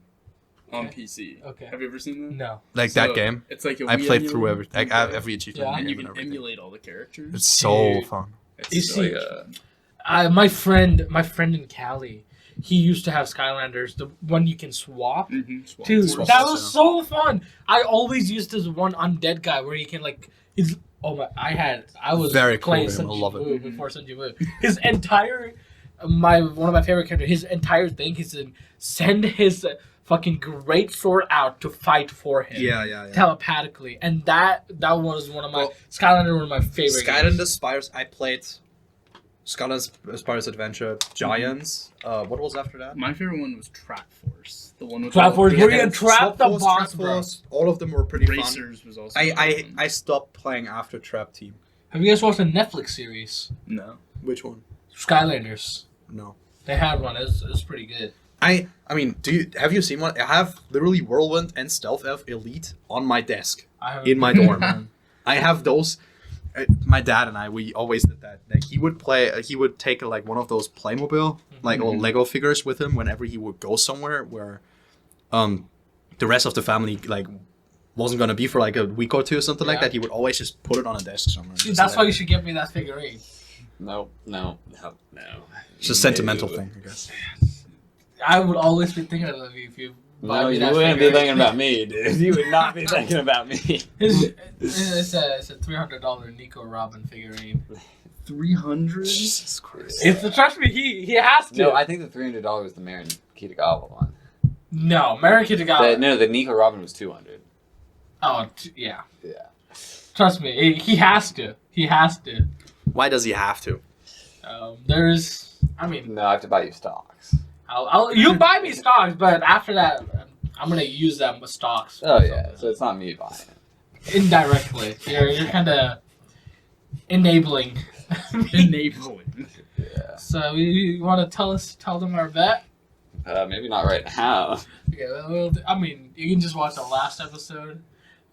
on Okay. PC. Okay. Have you ever seen that? No. like So, that game? It's like a I Wii played through emulator. everything. I have every achievement Yeah. And game you and can everything. emulate all the characters. It's so Dude. fun. It's You so see- much Like fun. My friend in Cali, he used to have Skylanders, the one you can swap. Swap. Dude, Swap, that yeah. was so fun. I always used this one undead guy where you can like. He's oh my! I was Very cool playing game, I Sun love it. Jiwoo before Sun Jiwoo. His entire one of my favorite characters. His entire thing is to send his fucking great sword out to fight for him. Yeah. Telepathically, and that was one of my Well, Skylander, one of my favorite. Skylanders games. Spires. I played Skylanders Spires Adventure Giants. What was after that? My favorite one was Trap Force. The one with Trap all the Force, where you racers. can trap the Swap Force, boss, Trap bro. Force, all of them were pretty fun. Racers was also. another I one. I stopped playing after Trap Team. Have you guys watched the Netflix series No. Which one? Skylanders? No. They had one. It was pretty good. I mean, have you seen one? I have literally Whirlwind and Stealth Elf Elite on my desk in my dorm. I have those. My dad and I, we always did that. Like he would take like one of those Playmobil, like or Lego figures with him whenever he would go somewhere where, the rest of the family like wasn't gonna be for like a week or two or something like that. He would always just put it on a desk somewhere. Dude, that's why you should get me that figurine. No. It's a sentimental thing, I guess. I would always be thinking of you if you. No, you wouldn't be thinking about me, dude. You would not be thinking about me. It's a $300 Nico Robin figurine. 300. Jesus Christ. Trust me, he has to. No, I think the $300 was the Marin Kitagawa one. No, Marin Kitagawa. The Nico Robin was $200. Oh, yeah. Yeah. Trust me, he has to. He has to. Why does he have to? I mean, No, I have to buy you stocks. you buy me stocks, but after that, I'm gonna use them with stocks. Oh yeah, so it's not me buying it. Indirectly, you're kind of enabling. Enabling. Yeah. So you want to tell them our bet? Maybe not right now. Okay, well, I mean, you can just watch the last episode,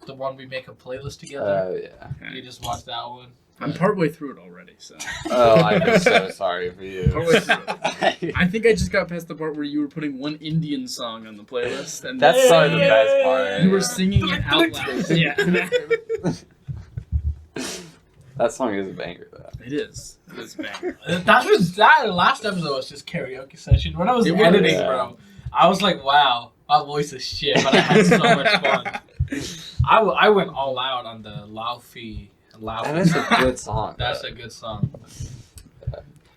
the one we make a playlist together. Oh yeah. You can just watch that one. I'm partway through it already, so. Oh, I'm so sorry for you. Partway through it. I think I just got past the part where you were putting one Indian song on the playlist, and That's probably the best part. you were singing it out loud. Yeah. That song is a banger though. It is. It's bang. That last episode was just karaoke session. When I was It was, editing, yeah. bro, I was like, wow, my voice is shit, but I had so much fun. I went all out on the Laufey. And it's a good song. That's though. a good song.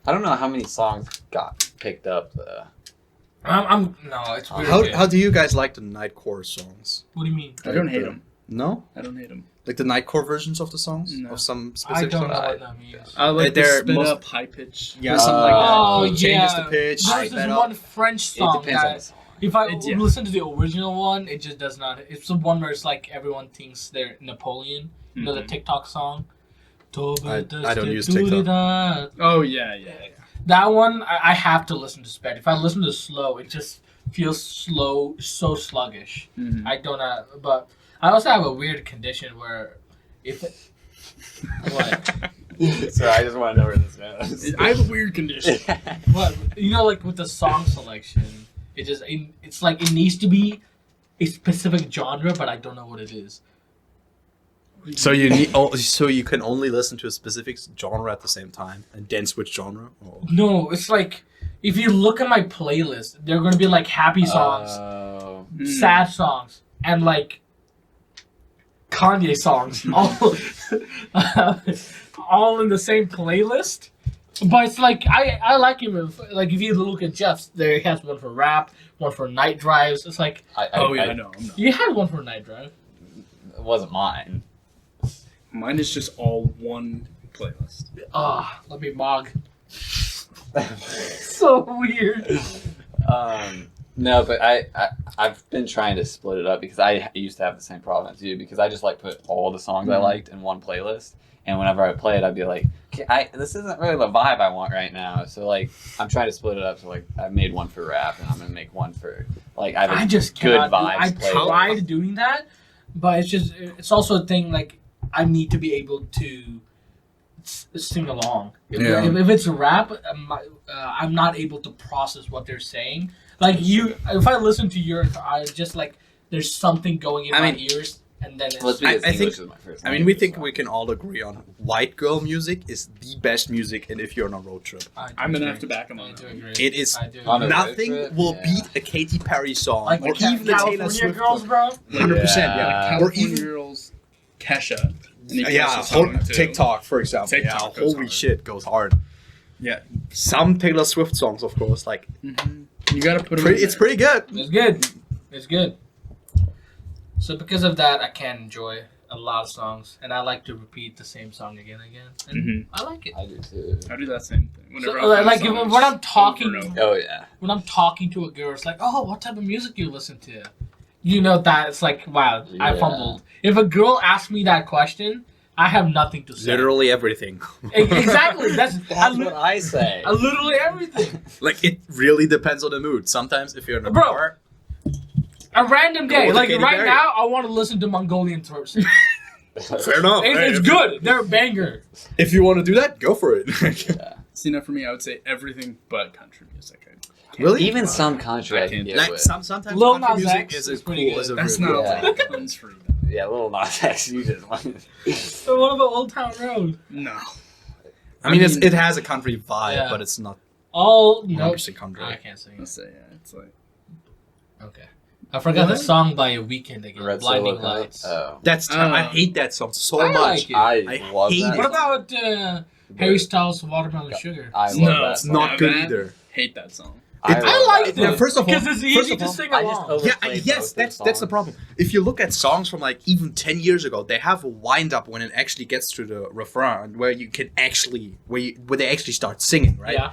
I don't know how many songs got picked up though. No, it's weird. How do you guys like the Nightcore songs? What do you mean? I don't hate them. No? I don't hate them. Like the Nightcore versions of the songs? No. Of some I specific don't songs? know what that means. I like the They're spit most- up, high pitch. Yeah, something like that. Oh, It changes the yeah. pitch. There's sped this up. one French song It depends on that the song. if I Yeah. listen to the original one, it just does not. It's the one where it's like everyone thinks they're Napoleon. You know the TikTok song. I don't use TikTok. Oh, yeah. That one I have to listen to sped. If I listen to slow, it just feels slow, so sluggish. Mm-hmm. I don't know, but I also have a weird condition where if it, what Sorry, I just want to know where this goes. I have a weird condition. what you know, like with the song selection, it's like it needs to be a specific genre, but I don't know what it is. So so you can only listen to a specific genre at the same time and then switch genre? Or? No, it's like if you look at my playlist, they're gonna be like happy songs, Oh. sad songs, and like Kanye songs, all in the same playlist. But it's like I like him. Like if you look at Jeff's, there he has one for rap, one for night drives. It's like Oh, yeah, I know. I'm not. you had one for night drive. It wasn't mine. Mine is just all one playlist. Let me mog. So weird. No, but I've been trying to split it up because I used to have the same problem as you because I just like put all the songs I liked in one playlist, and whenever I play it, I'd be like, okay, this isn't really the vibe I want right now. So like, I'm trying to split it up. So like, I made one for rap, and I'm gonna make one for like I have a I just good cannot. vibes I playlist. tried doing that, but it's also a thing like I need to be able to sing along. Yeah. If it's rap, I'm not able to process what they're saying. Like if I listen to yours, I just like there's something going in my ears, and then it's, Well, it's because I think- English is my first I mean, we language, think so. we can all agree on white girl music is the best music, and if you're on a road trip, I do I'm going to agree. have to back him I on do that. agree. it is I do On a agree. road nothing trip? will Yeah. beat a Katy Perry song Like or the even a Taylor California Swift. girls, bro. 100%. Yeah. Yeah. California even- Girls, Kesha. Nick Yeah, Cash's song, too. TikTok, for example. TikTok yeah, goes holy hard. shit, goes hard. Yeah. Some Taylor Swift songs, of course, like You got to put them it's pretty good. It's good. It's good. So because of that, I can enjoy a lot of songs, and I like to repeat the same song again and again. And Mhm. I like it. I do too. I do that same thing. Whenever So, I find like, a song, when just I'm talking- over and over. Oh yeah. When I'm talking to a girl, it's like, oh, what type of music do you listen to? You know that it's like, wow, I Yeah. fumbled. If a girl asks me that question, I have nothing to say. Literally everything. Exactly. That's What I say. literally everything. Like it really depends on the mood. Sometimes if you're in a Bro. bar, A random Go day, with like Katy right Perry. now, I want to listen to Mongolian throat singing. fair enough. It's good. They're a banger. If you want to do that, go for it. See, now for me, I would say everything but country music. Really? Even some country I can can't- get Like with. sometimes Lil country Nas music X is is as pretty cool as a good. That's really not Yeah. like country. Though. Yeah, Lil Nas X. You just want. So what about Old Town Road? No. I mean, it has a country vibe, Yeah. but it's not Oh, 100% nope. country. I can't sing Let's it. say yeah, it's like Okay. I forgot the What? song by A Weeknd again. Red Blinding Solo Cup? Lights. Oh. That's I Oh. hate that song so I much. like it. I love hate that. it. What about Harry Styles' Watermelon Sugar? I love No, that. it's song. not Yeah, good that- either. hate that song. I love liked that Yeah, song. first of all, Because it's easy of to all, sing I just along. over- Yeah, Overplayed yes, both their that's the songs. problem. If you look at songs from like even 10 years ago, they have a wind up when it actually gets to the refrain where you can actually where they actually start singing, right? Yeah.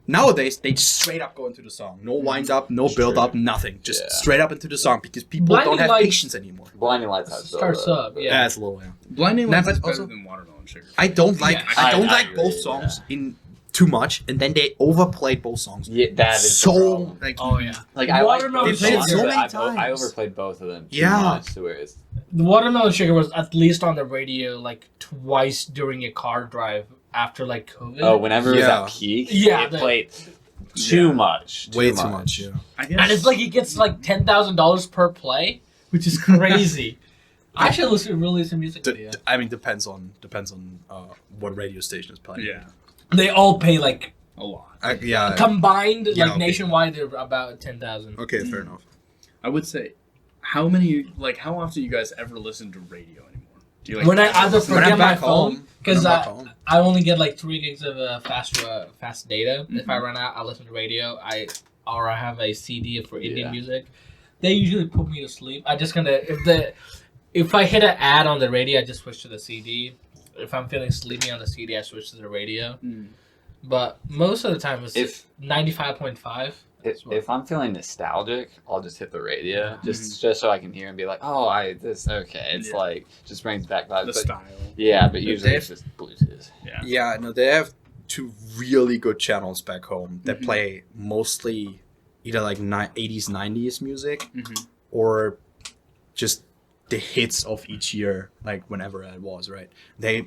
Nowadays they just straight up go into the song. No wind up, no It's build true. up, nothing. Just Yeah. straight up into the song because people Blinding don't have Lights- patience anymore. Blinding Lights has Starts up, yeah. That's a little Blinding Nah, Lights but is better also- than Watermelon Sugar. I don't like Yeah, I don't I like agree, both songs in too much, and then they overplayed both songs. Yeah, that is so the problem. like Oh yeah. Like I like Watermelon both They played it songs, so but many I times. overplayed both of them too Yeah. much to where it's The Watermelon Sugar was at least on the radio like twice during a car drive after like COVID. oh whenever it was Yeah. at peak, Yeah, it the- played too much, way too much. Yeah. I guess. And it's like he gets like $10,000 per play, which is crazy. I should release a music video. I mean, depends on what radio station is playing. Yeah, They all pay like a lot. Yeah. combined, yeah, like okay. nationwide, they're about 10,000. Okay, fair enough. I would say, how often do you guys ever listen to radio anymore? Do you When I either listen to- forget I'm my back phone home, because when I'm back home. I only get like 3 gigs of fast data. If I Mhm. run out, I listen to radio. I have a CD for Indian Yeah. music. They usually put me to sleep. I just if I hit an ad on the radio, I just switch to the CD. If I'm feeling sleepy on the CD, I switch to the radio. Mm. But most of the time, it's If 95.5. if I'm feeling nostalgic, I'll just hit the radio just so I can hear and be like, oh, it's Yeah. like just brings back vibes. The But, style. yeah, but usually They it's just Bluetooth. Yeah. Yeah, no, they have 2 really good channels back home that Mhm. play mostly either like 80s, 90s music Mm-hmm. or just the hits of each year, like whenever it was, right? They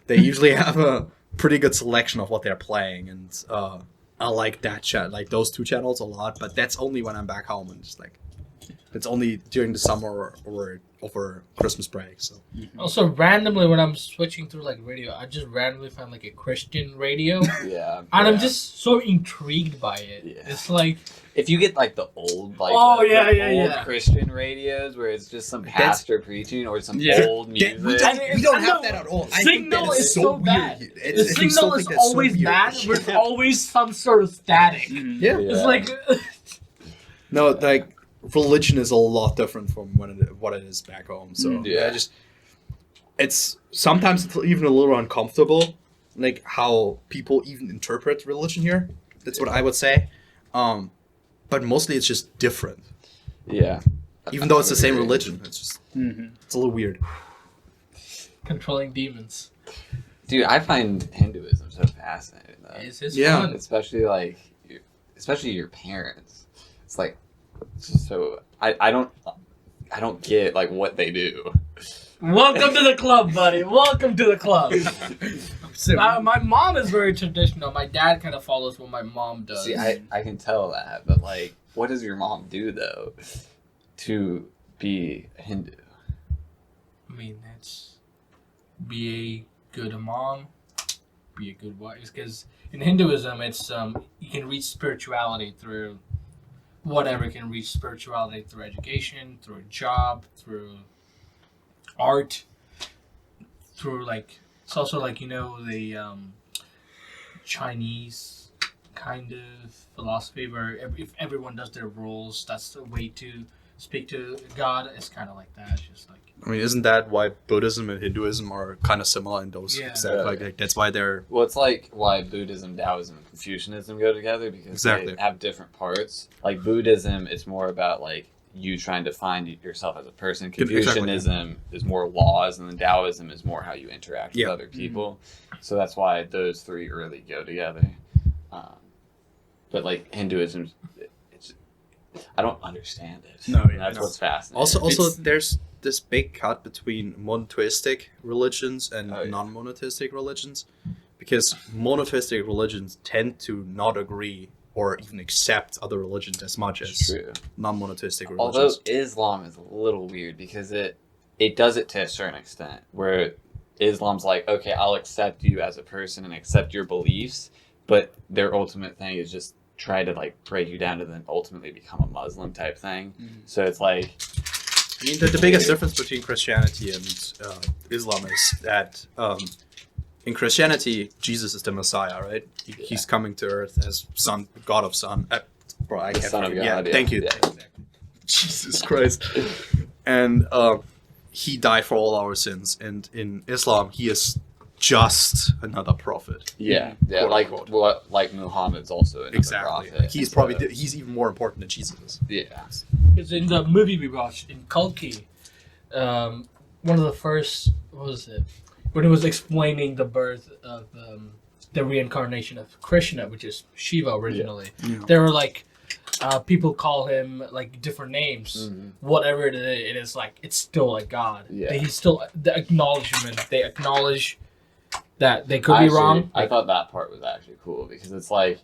usually have a pretty good selection of what they're playing, and I like that like those 2 channels a lot. But that's only when I'm back home, and just like it's only during the summer or over Christmas break. So Also, randomly when I'm switching through like radio, I just randomly find like a Christian radio, and Yeah. I'm yeah. just so intrigued by it. Yeah. It's like If you get like the old, like Oh, the yeah, old yeah. Christian radios where it's just some pastor preaching or some Yeah. old music. we don't have that at all. Signal is so bad. It's, the signal is always bad. There's always some sort of static. Mm-hmm. Yeah. It's like No, like religion is a lot different from what it is back home. So Mm. Yeah. it's sometimes it's even a little uncomfortable, like how people even interpret religion here. That's what I would say. But mostly it's just different. Yeah. Even though it's the same Agree. religion, it's a little weird. controlling demons. Dude, I find Hinduism so fascinating though. It's Yeah. fun. Especially like especially your parents. It's like it's just so I don't get like what they do. Welcome to the club, buddy. Welcome to the club. So, My mom is very traditional. My dad kind of follows what my mom does. See, I can tell that, but like what does your mom do though to be a Hindu? I mean, that's be a good mom, be a good wife. Because in Hinduism, it's you can reach spirituality through whatever. You can reach spirituality through education, through a job, through art, through like it's also like the Chinese kind of philosophy where if everyone does their roles, that's the way to speak to God. It's kind of like that. It's just like. I mean, isn't that why Buddhism and Hinduism are kind of similar in those Yeah. extent? Yeah. Like that's why they're Well, it's like why Buddhism, Taoism, and Confucianism go together because Exactly. they have different parts. Like Buddhism, it's more about like you trying to find yourself as a person. Exactly. Confucianism is more laws, and then Taoism is more how you interact Yeah. with other people. So that's why those three really go together. But like Hinduism, I don't understand it. No, yeah, That's no. what's fascinating. Also, It's- there's this big cut between monotheistic religions and Oh, yeah. non-monotheistic religions, because monotheistic religions tend to not agree or even accept other religions as much it's as true. non-monotheistic Although religions. Islam is a little weird because it does it to a certain extent, where Islam's like, okay, I'll accept you as a person and accept your beliefs, but their ultimate thing is just try to like break you down to then ultimately become a Muslim type thing. So it's like, I mean, the biggest difference between Christianity and Islam is that in Christianity, Jesus is the Messiah, right? He's coming to earth as son, God of Son. Bro, I The can't Son of forget- God, Yeah, yeah. thank you. Yeah. Jesus Christ. And he died for all our sins. And in Islam, he is just another prophet. yeah, Quote, like unquote. what like Muhammad's also another Exactly. prophet. He's So, probably he's even more important than Jesus is. yeah. Because in the movie we watched in Kalki, one of the first, what was it? When it was explaining the birth of the reincarnation of Krishna, which is Shiva originally, Yeah. there were like people call him like different names. Mhm. Whatever it is like it's still like God. Yeah. He's still the acknowledgement. They acknowledge that they could be Actually, wrong. I thought that part was actually cool because it's like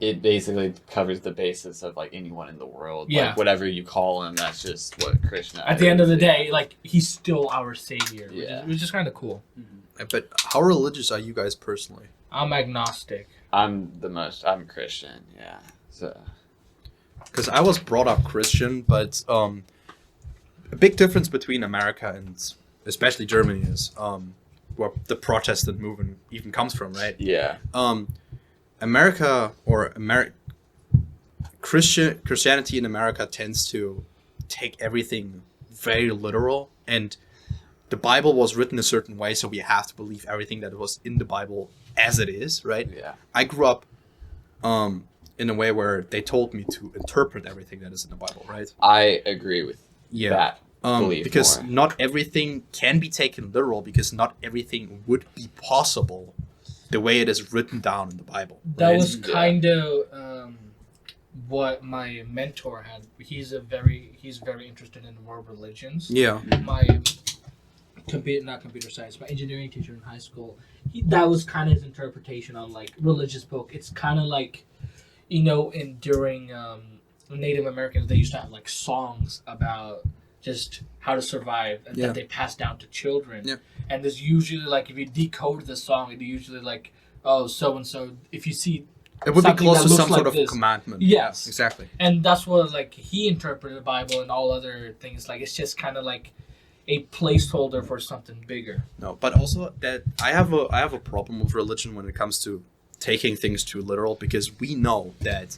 it basically covers the basis of like anyone in the world. Yeah. Like, whatever you call him, that's just what Krishna At the end of the is. day, like he's still our savior, Yeah. which is kind of cool. But how religious are you guys personally? I'm agnostic. I'm Christian, yeah. So Because I was brought up Christian, but a big difference between America and especially Germany is where the Protestant movement even comes from, right? yeah. America or Christianity in America tends to take everything very literal, and the Bible was written a certain way, so we have to believe everything that was in the Bible as it is, right? Yeah. I grew up in a way where they told me to interpret everything that is in the Bible, right? I agree with that. Belief because more. not everything can be taken literal, because not everything would be possible the way it is written down in the Bible. That right? was Yeah. kind of what my mentor had. He's very interested in world religions. Yeah. My not computer science, my engineering teacher in high school. That was kind of his interpretation on like religious book. It's kind of like, during Native Americans, they used to have like songs about just how to survive and Yeah. that they pass down to children. Yeah. And there's usually like if you decode the song, it usually like, oh, so and so. If you see, It would be something close that to looks some like sort of this. commandment. Yes. Yeah, exactly. and that's what like he interpreted the Bible and all other things. Like it's just kind of like a placeholder for something bigger. No, but also that I have a problem with religion when it comes to taking things too literal, because we know that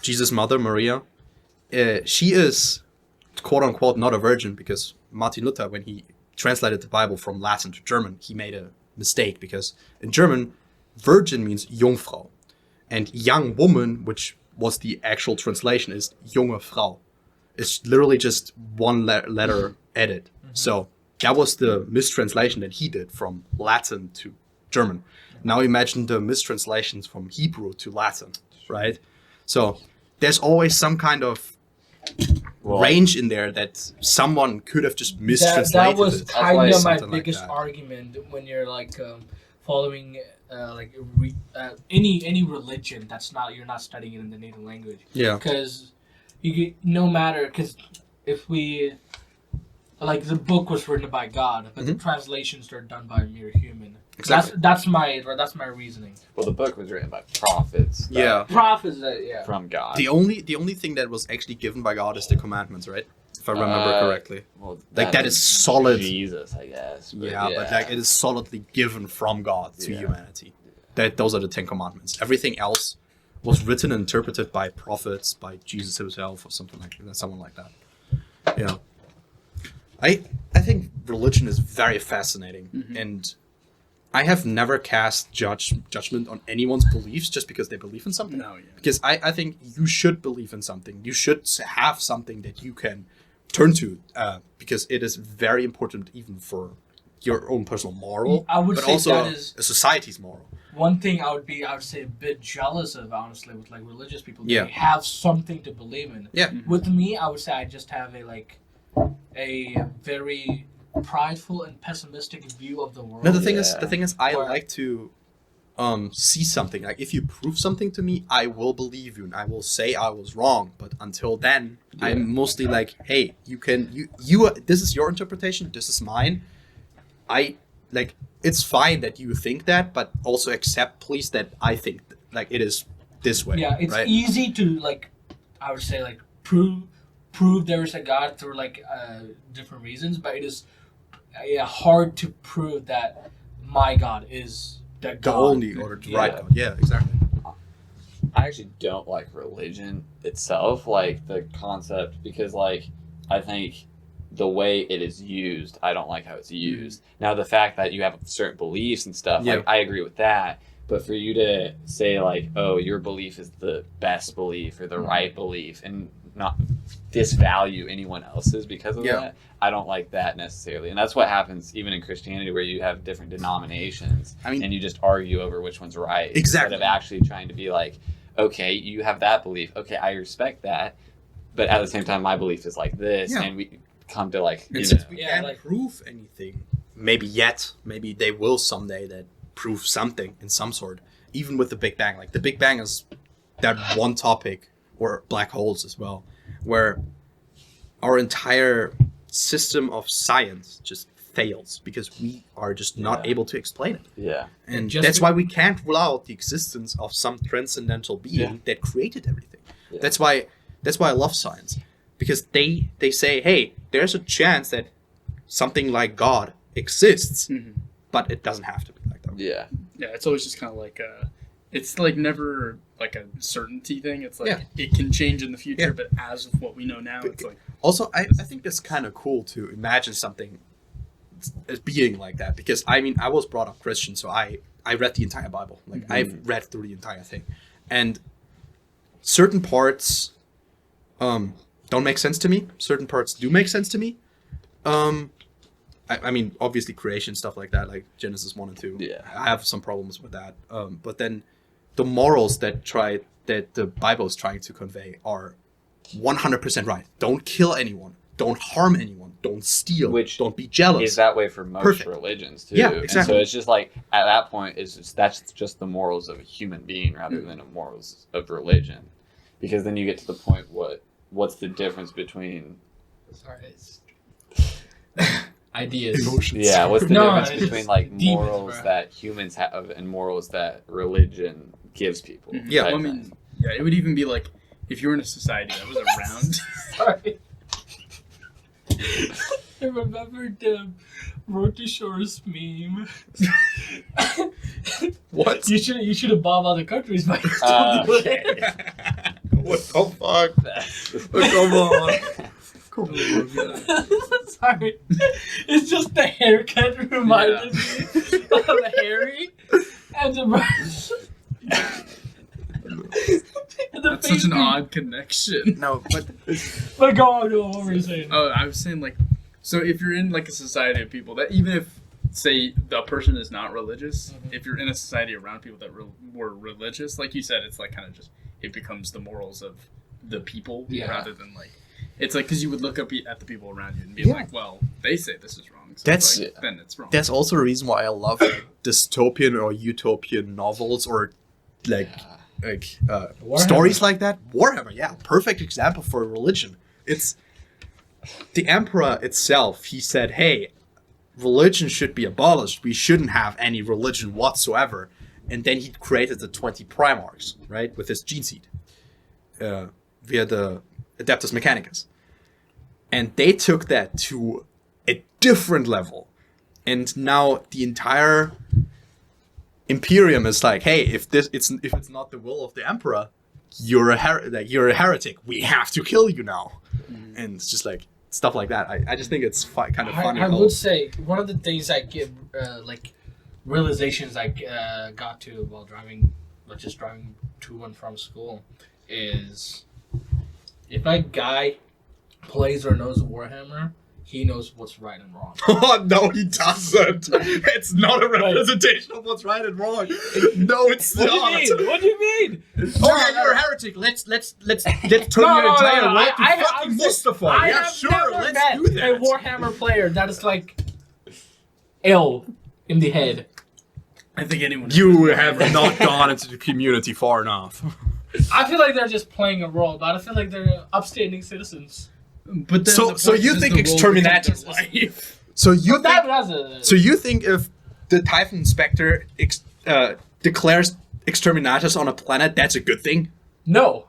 Jesus' mother Maria, she is quote unquote not a virgin, because Martin Luther, when he translated the Bible from Latin to German, he made a mistake, because in German virgin means Jungfrau, and young woman, which was the actual translation, is junge Frau. It's literally just one letter added. So that was the mistranslation that he did from Latin to German. Now imagine the mistranslations from Hebrew to Latin, right? So there's always some kind of Well, range in there that someone could have just mistranslated That was it. kind why of my something like biggest that. argument when you're like following any religion that's not you're not studying it in the native language, Yeah. because no matter, because if we like the book was written by God, but the translations are done by a mere human. Exactly. That's my reasoning. well, the book was written by prophets. that- Yeah. Prophets, yeah. From God. The only thing that was actually given by God is the commandments, right? If I remember correctly. Well, Like, that is solid. Jesus, I guess. But Yeah, but like it is solidly given from God to Yeah. humanity. Those are the 10 Commandments. Everything else was written and interpreted by prophets, by Jesus himself, or something like that. Someone like that. Yeah. I think religion is very fascinating, and I have never cast judgment on anyone's beliefs just because they believe in something. No, yeah. Because I think you should believe in something. You should have something that you can turn to, because it is very important even for your own personal moral, I would but say also that is a society's moral. one thing I would say a bit jealous of, honestly, with like religious people. Yeah. They have something to believe in. Yeah. With me, I would say I just have a very prideful and pessimistic view of the world. No, the thing Yeah. is, I Or- like to see something. Like, if you prove something to me, I will believe you and I will say I was wrong. But until then, Yeah. I'm mostly like, hey, you this is your interpretation, this is mine. It's fine that you think that, but also accept, please, that I think like it is this way. Yeah, it's right? easy to like, I would say like prove there is a God through like different reasons, but it is hard to prove that my God is the The God. only or the right Yeah. God. Yeah, exactly. I actually don't like religion itself, like the concept, because like I think the way it is used, I don't like how it's used. Now the fact that you have certain beliefs and stuff, Yeah. like I agree with that. But for you to say like, oh, your belief is the best belief or the right belief, and not disvalue anyone else's because of Yeah. that, I don't like that necessarily. And that's what happens even in Christianity, where you have different denominations, I mean- and you just argue over which one's right, Exactly. instead of actually trying to be like, okay, you have that belief, okay, I respect that, but at the same time, my belief is like this, Yeah. and we come to like, And you since know, we Yeah, can't like- prove anything, maybe yet, maybe they will someday that prove something in some sort. Even with the Big Bang, like the Big Bang is that one topic, or black holes as well, where our entire system of science just fails because we are just not Yeah. able to explain it. yeah, And Just that's be- why we can't rule out the existence of some transcendental being Yeah. that created everything. Yeah. That's why I love science, because they say, hey, there's a chance that something like God exists, Mhm. but it doesn't have to be like that. yeah, Yeah, it's always just kind of like it's like never like a certainty thing. It's like Yeah. it can change in the future, Yeah. but as of what we know now, it's like Also, I think that's kind of cool to imagine something as being like that, because I mean, I was brought up Christian, so I read the entire Bible. Like, I've read through the entire thing, and certain parts don't make sense to me. Certain parts do make sense to me. I mean, obviously creation stuff like that, like Genesis 1 and 2. Yeah. I have some problems with that. But then the morals that the Bible is trying to convey are 100% right. Don't kill anyone. Don't harm anyone. Don't steal. Which don't be jealous. is that way for most Perfect. religions too. Yeah, And exactly. so it's just like at that point, that's just the morals of a human being rather than the morals of religion, because then you get to the point what's the difference between Sorry, it's ideas. Emotions. yeah what's the No, difference it's between just like demons, morals bro. that humans have and morals that religion gives people. Mhm. Yeah, type I mean, thing. yeah, it would even be like if you were in a society that was around. Sorry. I remembered the Roty Shores meme. What? You should have bombed other countries by What the fuck? Come on. Come on. Sorry. It's just the haircut reminded me of Harry and the and the That's such an face- odd connection. No, but But go on, what were you saying? Oh, I was saying like, so if you're in like a society of people that even if say the person is not religious, if you're in a society around people that were religious, like you said, it's like kind of just it becomes the morals of the people Yeah. rather than like it's like because you would look up at the people around you and be Yeah. like, well, they say this is wrong, so That's- it's like, then it's wrong. that's also a reason why I love dystopian or utopian novels, or like Warhammer. stories like that. Warhammer, yeah, perfect example for religion. It's the emperor itself. He said, "Hey, religion should be abolished. We shouldn't have any religion whatsoever." And then he created the 20 Primarchs, right, with his gene seed, via the Adeptus Mechanicus, and they took that to a different level. And now the entire Imperium is like, hey, if it's not the will of the Emperor, you're a heretic. We have to kill you now. And it's just like stuff like that. I just think it's kind of funny. I how- would say one of the things I give realizations I got to while just driving to and from school is if a guy plays or knows Warhammer, he knows what's right and wrong. Oh, no, he doesn't. It's not a representation of what's right and wrong. No, it's What not. do you mean? What do you mean? Oh yeah, you're a heretic. Let's turn your entire world to fucking Mustafa. I Yeah, have sure, never let's met do that. a Warhammer player that is like ill in the head. I think anyone. You have not gone into the community far enough. I feel like they're just playing a role, but I feel like they're upstanding citizens. But then So- the so point you is think the role exterminators becomes is- their life. So you But that's a So you think if the Typhon Inspector declares exterminators on a planet, that's a good thing? no.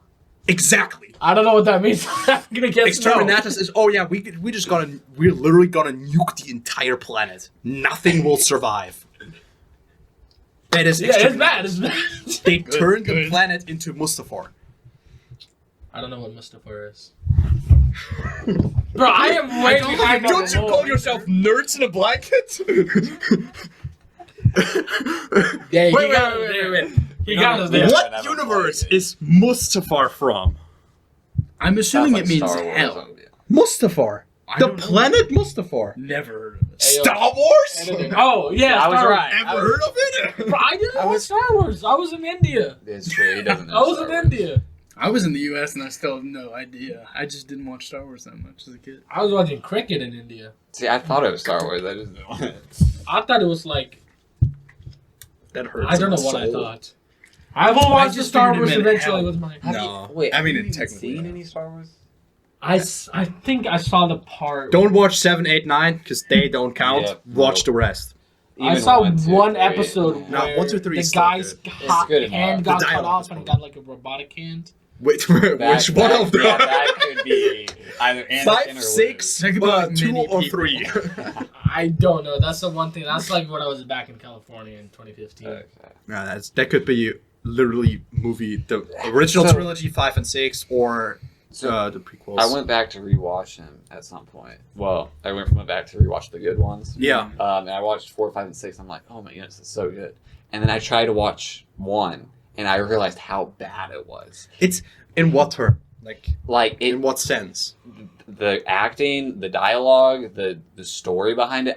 Exactly. I don't know what that means. I'm gonna guess Exterminators is we're literally gonna nuke the entire planet. Nothing will survive. That is No. Yeah, it's exterminators. bad. It's bad. They turned the planet into Mustafar. I don't know what Mustafar is. Bro, I am way behind on Don't the you call lore. yourself nerds in a blanket? Yeah, Wait. He got us there. What universe is Mustafar from? I'm assuming Sounds it like means Star Wars. hell. Mustafar. I The don't know. planet Mustafar. Never heard of it. Hey, yo. Star Wars? Editing. Oh, yeah, I was Star right. Wars. Ever heard of it? Bro, I didn't watch Star Wars. I was in India. It's true. He doesn't know. I was Star in Wars. India. I was in the U.S. and I still have no idea. I just didn't watch Star Wars that much as a kid. I was watching cricket in India. See, I thought it was Star Wars. I just didn't want it. I thought it was like That hurts. I don't know my what I soul. thought. I will watch the just Star figured it Wars meant eventually hell. with my. Have No. you, wait, I mean, have you it even technically seen not. any Star Wars? I think I saw the part. Don't watch 7, 8, 9 because they don't count. Yeah, Watch no. the rest. I Even saw 1, 2, one 3. episode No, where 1, 2, 3 the is still guy's good. good enough. hand The got cut dialogue off is and he fun. got like a robotic hand. Wait, That- which one that- of them? Yeah, that could be either Anakin 5, or 6, That could be like 2 many or people. 3. I don't know. That's the one thing. That's like when I was back in California in 2015. Luke. Okay. No, that could be literally movie the original So- trilogy 5 and 6 or So the prequels. I went back to rewatch them at some point. Well, I went back to rewatch the good ones. Yeah. And I watched 4, 5, and 6. I'm like, oh my goodness, it's so good. And then I tried to watch 1, and I realized how bad it was. It's in what term? Like In what sense? the acting, the dialogue, the story behind it.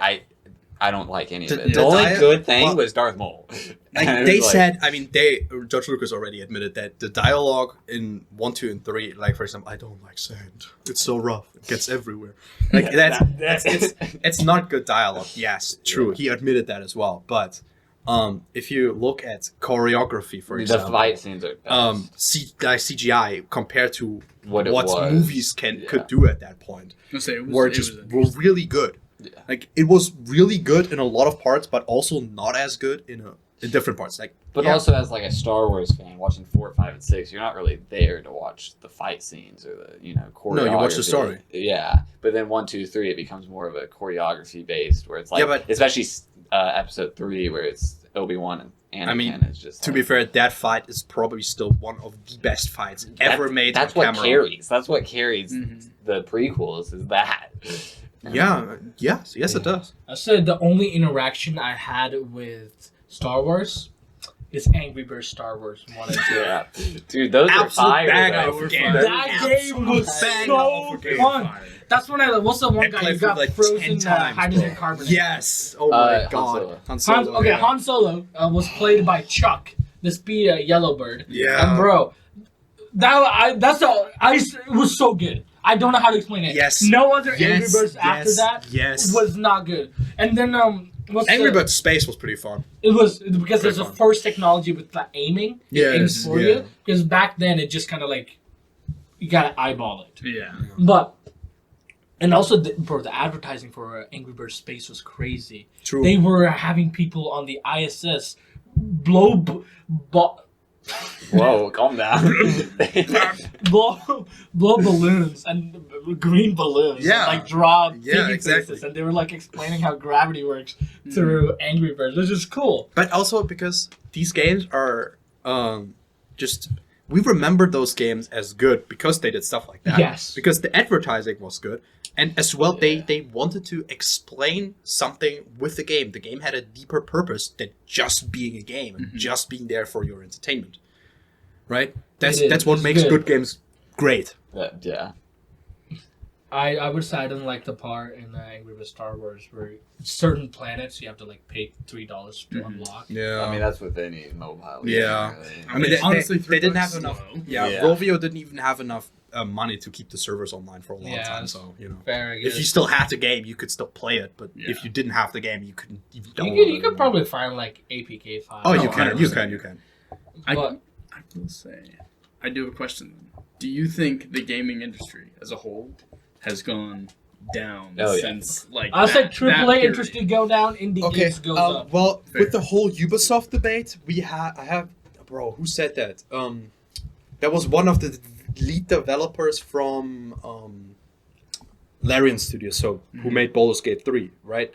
I don't like any of The- it. The the only good thing well- was Darth Maul. Like And it they was said, George Lucas already admitted that the dialogue in 1, 2, and 3, like for example, I don't like sand. It's so rough. It gets everywhere. Like it's not good dialogue. Yes, true. Yeah. He admitted that as well. But if you look at choreography, for the example, fight scenes are best. CGI compared to what it what was. movies Yeah. could do at that point, I'll say it was, were it just was were really good. Yeah. Like it was really good in a lot of parts, but also not as good in different parts. Like, But yeah. also, as like a Star Wars fan, watching 4, 5, and 6, you're not really there to watch the fight scenes or the choreography. No, you watch the story. Yeah, but then 1, 2, 3, it becomes more of a choreography based, where it's like, Yeah, but- especially episode 3, where it's Obi-Wan and Anakin. I mean, is just to like, be fair, that fight is probably still one of the best fights ever made. That's on what camera. carries. That's what carries Mhm. the prequels. Is that? Yeah. Yes. Yes, it does. I said the only interaction I had with Star Wars is Angry Birds Star Wars 1 and 2. Yeah, dude, those are Absolute fire. banger though. of a game. That game was Absolute so banger of a game. fun. That's when what's the one I guy played who for got like frozen 10 times, hydrogen bro. carbonate? Yes. Oh my Han god. Solo. Han Solo. yeah. Han Solo was played by Chuck, the speed yellow bird. Yeah. And bro, it was so good. I don't know how to explain it. Yes. No other Yes, Angry Birds after yes, that yes. was not good. And then Angry Birds Space was pretty fun. It was because there's Pretty a fun. first technology with the aiming. It Yes, aims for yeah. you. Because back then it just kind of like you gotta eyeball it. Yeah. But and also the advertising for Angry Birds Space was crazy. True. They were having people on the ISS blow Whoa, calm down. blow balloons and green balloons. Yeah. And, like draw Yeah, thinking exactly. faces, and they were like explaining how gravity works through Angry Birds, which is cool. But also because these games are just we remember those games as good because they did stuff like that. Yes. Because the advertising was good. And as well, they wanted to explain something with the game. The game had a deeper purpose than just being a game and just being there for your entertainment. Right? That's what makes good games great. Yeah. I would say I didn't like the part in Angry Birds Star Wars where certain planets you have to like pay $3 to unlock. Yeah. I mean, that's with any mobile. Yeah. Really. I mean, honestly, they didn't have $3 enough. low. Yeah, Rovio didn't even have enough money to keep the servers online for a long time. So Fair, if you still had the game, you could still play it. But if you didn't have the game, you couldn't even download it. you could probably find like APK files. Oh, No, you can. You 100%. can. You can. I But will say, I do have a question. Do you think the gaming industry as a whole has gone down since like I said that AAA period? interest to go down, indie games goes up. Well, Fair. with the whole Ubisoft debate, I have, bro, who said that? That was one of the lead developers from Larian Studios, so who made Baldur's Gate 3, right?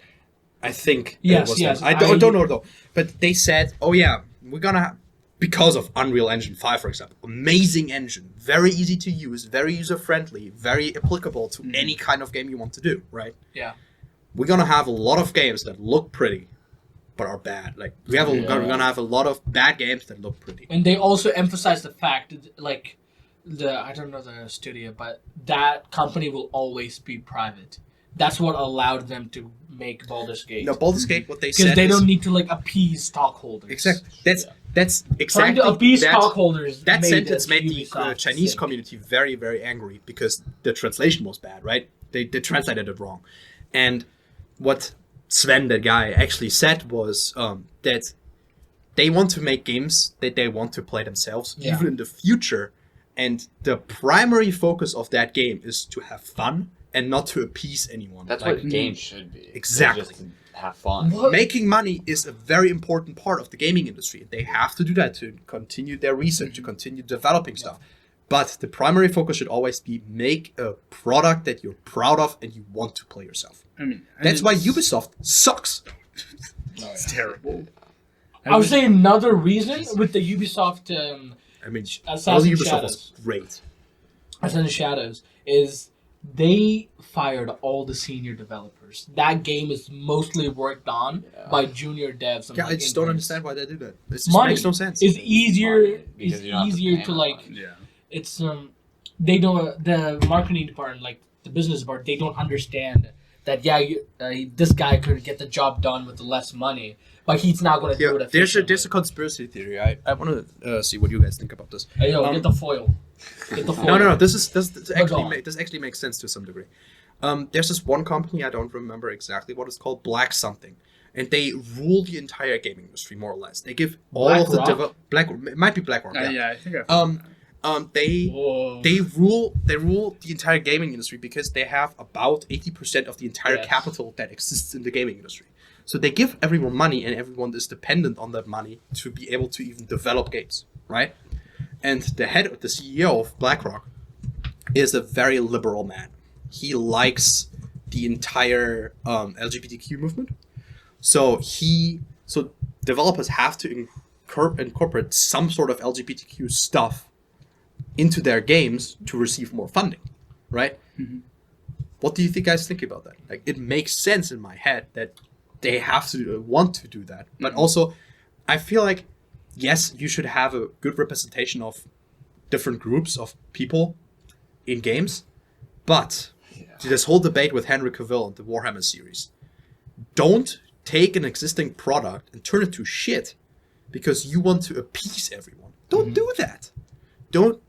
I think. Yes, it was yes, them. I don't know though, but they said, "Oh yeah, we're gonna." Because of Unreal Engine 5, for example. Amazing engine. Very easy to use. Very user-friendly. Very applicable to any kind of game you want to do, right? Yeah. We're going to have a lot of games that look pretty, but are bad. Like, we're going to have a lot of bad games that look pretty. And they also emphasize the fact that, like, I don't know the studio, but that company will always be private. That's what allowed them to make Baldur's Gate. No, Baldur's Gate, what they said Because they is- don't need to, like, appease stockholders. Exactly. That's Trying exactly... to appease that- stockholders. That made sentence it made the Ubisoft Chinese sick. community very, very angry because the translation was bad, right? They translated it wrong. And what Sven, that guy, actually said was that they want to make games that they want to play themselves, Yeah. even in the future. And the primary focus of that game is to have fun and not to appease anyone. That's Like, what games should be. Exactly. Just to have fun. What? making money is a very important part of the gaming industry. They have to do that to continue their research, to continue developing stuff. But the primary focus should always be make a product that you're proud of and you want to play yourself. I mean, That's why it's- Ubisoft sucks. It's terrible. I would say another reason with the Ubisoft I mean, Assassin's early Ubisoft Shadows. was great. Assassin's Shadows is they fired all the senior developers. That game is mostly worked on by junior devs. And Yeah, I like just don't interns. understand why they do that. It just Money. makes no sense. It's easier. Money, because It's you don't have to easier pay to them like. money. Yeah. It's they don't the marketing department, like the business part, they don't understand that this guy could get the job done with less money, but he's not going to do it there's efficiently. a conspiracy theory. I want to see what you guys think about this. Hey, yo, get the foil. Get the foil. No. This Go actually on. this actually makes sense to some degree. There's this one company, I don't remember exactly what it's called, Black something, and they rule the entire gaming industry more or less. They give all of the BlackRock? Black. It might be BlackRock. Yeah. Yeah, I think I've They Whoa. they rule the entire gaming industry because they have about 80% of the entire Yes. capital that exists in the gaming industry. So they give everyone money, and everyone is dependent on that money to be able to even develop games, right? And the CEO of BlackRock is a very liberal man. He likes the entire LGBTQ movement. So developers have to incorporate some sort of LGBTQ stuff into their games to receive more funding, right? What do you guys think about that? Like, it makes sense in my head that they have to want to do that, but also, I feel like, yes, you should have a good representation of different groups of people in games, but this whole debate with Henry Cavill and the Warhammer series, don't take an existing product and turn it to shit because you want to appease everyone. Don't do that. Don't.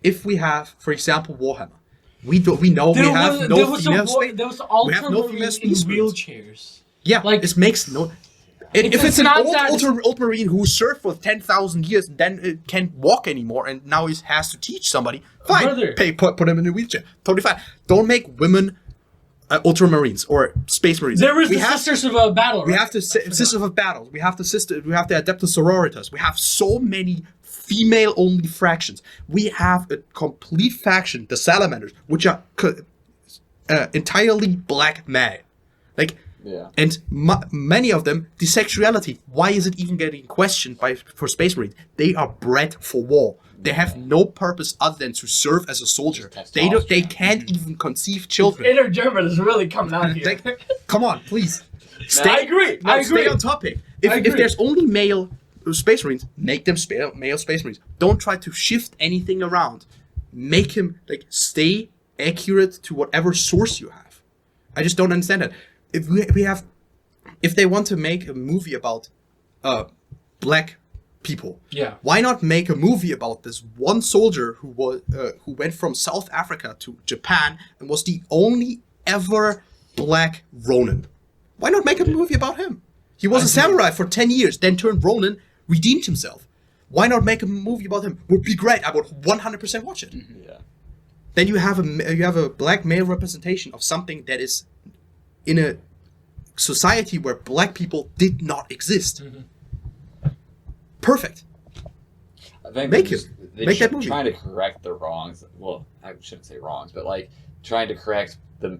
If we have, for example, Warhammer, we know we have no female space. There was We have no female Ultramarines in space marines. wheelchairs. Yeah, like- this makes no. If it's an not old that- old marine who served for 10,000 years and then can't walk anymore and now he has to teach somebody, fine. Brother. Put him in a wheelchair. Totally fine. Don't make women ultramarines or space marines. There is We the have- Sisters of a Battle. We right? have the Sisters of Battles. We have the Adeptus Sororitas. We have so many female-only factions. We have a complete faction, the Salamanders, which are entirely black men. Like, Yeah. and many of them, the sexuality. Why is it even getting questioned for Space Marines? They are bred for war. They have no purpose other than to serve as a soldier. Just They don't. They testosterone. can't even conceive children. Inner German is really coming out here. Come on, please. I Stay. agree. No, I agree. Stay on topic. If, I if agree. there's only male space marines, make them male space marines. Don't try to shift anything around. Make him like stay accurate to whatever source you have. I just don't understand that. If they want to make a movie about black people, Yeah. why not make a movie about this one soldier who went from South Africa to Japan and was the only ever black Ronin? Why not make a movie about him? He was a samurai for 10 years, then turned Ronin, redeemed himself. Why not make a movie about him? Would be great. I would 100% watch it. Yeah. Then you have a black male representation of something that is in a society where black people did not exist. Perfect. I think Make they're it. they're Make that movie. trying to correct the wrongs. Well, I shouldn't say wrongs, but like trying to correct the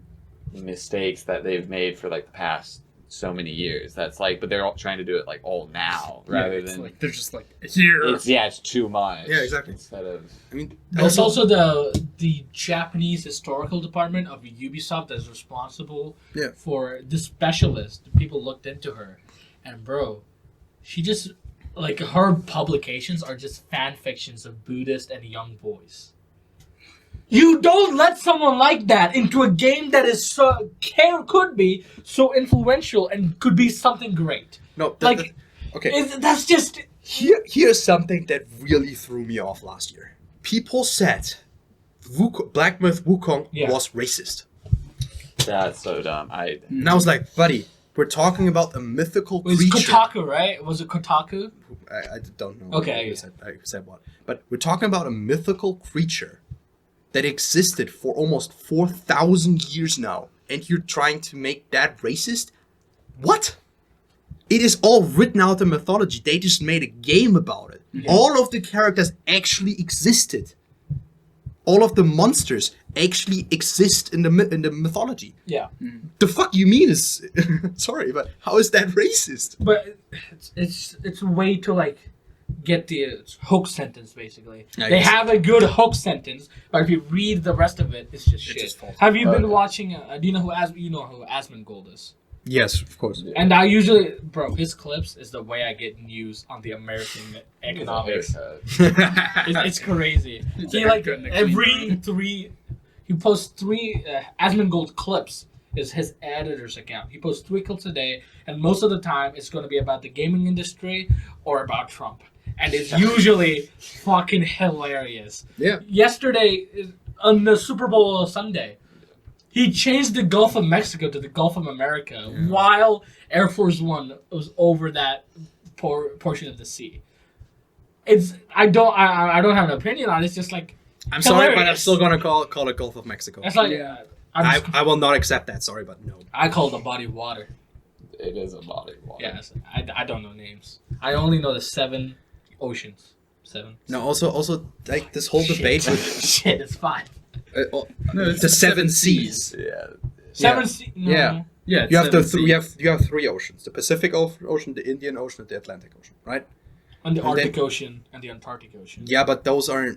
mistakes that they've made for like the past so many years. That's like, but they're all trying to do it like all now rather it's than. like they're just like here. It's too much. Yeah, exactly. Instead of I mean, There's also the Japanese historical department of Ubisoft that is responsible Yeah. for the specialist. People looked into her, and bro, she just like her publications are just fan fictions of Buddhist and young boys. You don't let someone like that into a game that is could be so influential and could be something great. no, Like, okay. that's just Here's something that really threw me off last year. People said Black Myth Wukong Yeah. was racist. that's so dumb. And I was like, buddy, we're talking about a mythical it was creature. Kotaku, right? Was it Kotaku? I don't know. Okay. Who said what. But we're talking about a mythical creature that existed for almost 4,000 years now. And you're trying to make that racist? What? It is all written out in mythology. They just made a game about it. Yeah. All of the characters actually existed. All of the monsters actually exist in the mythology. Yeah. The fuck you mean is sorry, but how is that racist? But it's a way to like get the hook sentence basically. I They guess. have a good hook sentence, but if you read the rest of it, it's just shit. just falls Have you been apart. watching? Do you know who Asmongold is? Yes, of course. And I usually, bro, his clips is the way I get news on the American economics. It's crazy. It's He a like haircut and a every three, he posts three Asmongold clips. Is his editor's account. He posts 3 clips a day, and most of the time it's going to be about the gaming industry or about Trump, and it's usually fucking hilarious. Yeah. Yesterday on the Super Bowl Sunday, he changed the Gulf of Mexico to the Gulf of America while Air Force One was over that portion of the sea. I don't have an opinion on it. It's just like I'm sorry, but I'm hilarious. still gonna call it Gulf of Mexico. It's like Yeah. I will not accept that. Sorry, but no. I call it a body of water. It is a body of water. Yes, I don't know names. I only know the 7 oceans. 7. No, also like this whole debate with Shit, it's 5. No, it's the 7 seas. Yeah. 7 sea. No. Yeah. Yeah, it's You have seven you have 3 oceans: the Pacific Ocean, the Indian Ocean, and the Atlantic Ocean. Right? And the And Arctic then- Ocean and the Antarctic Ocean. Yeah, but those are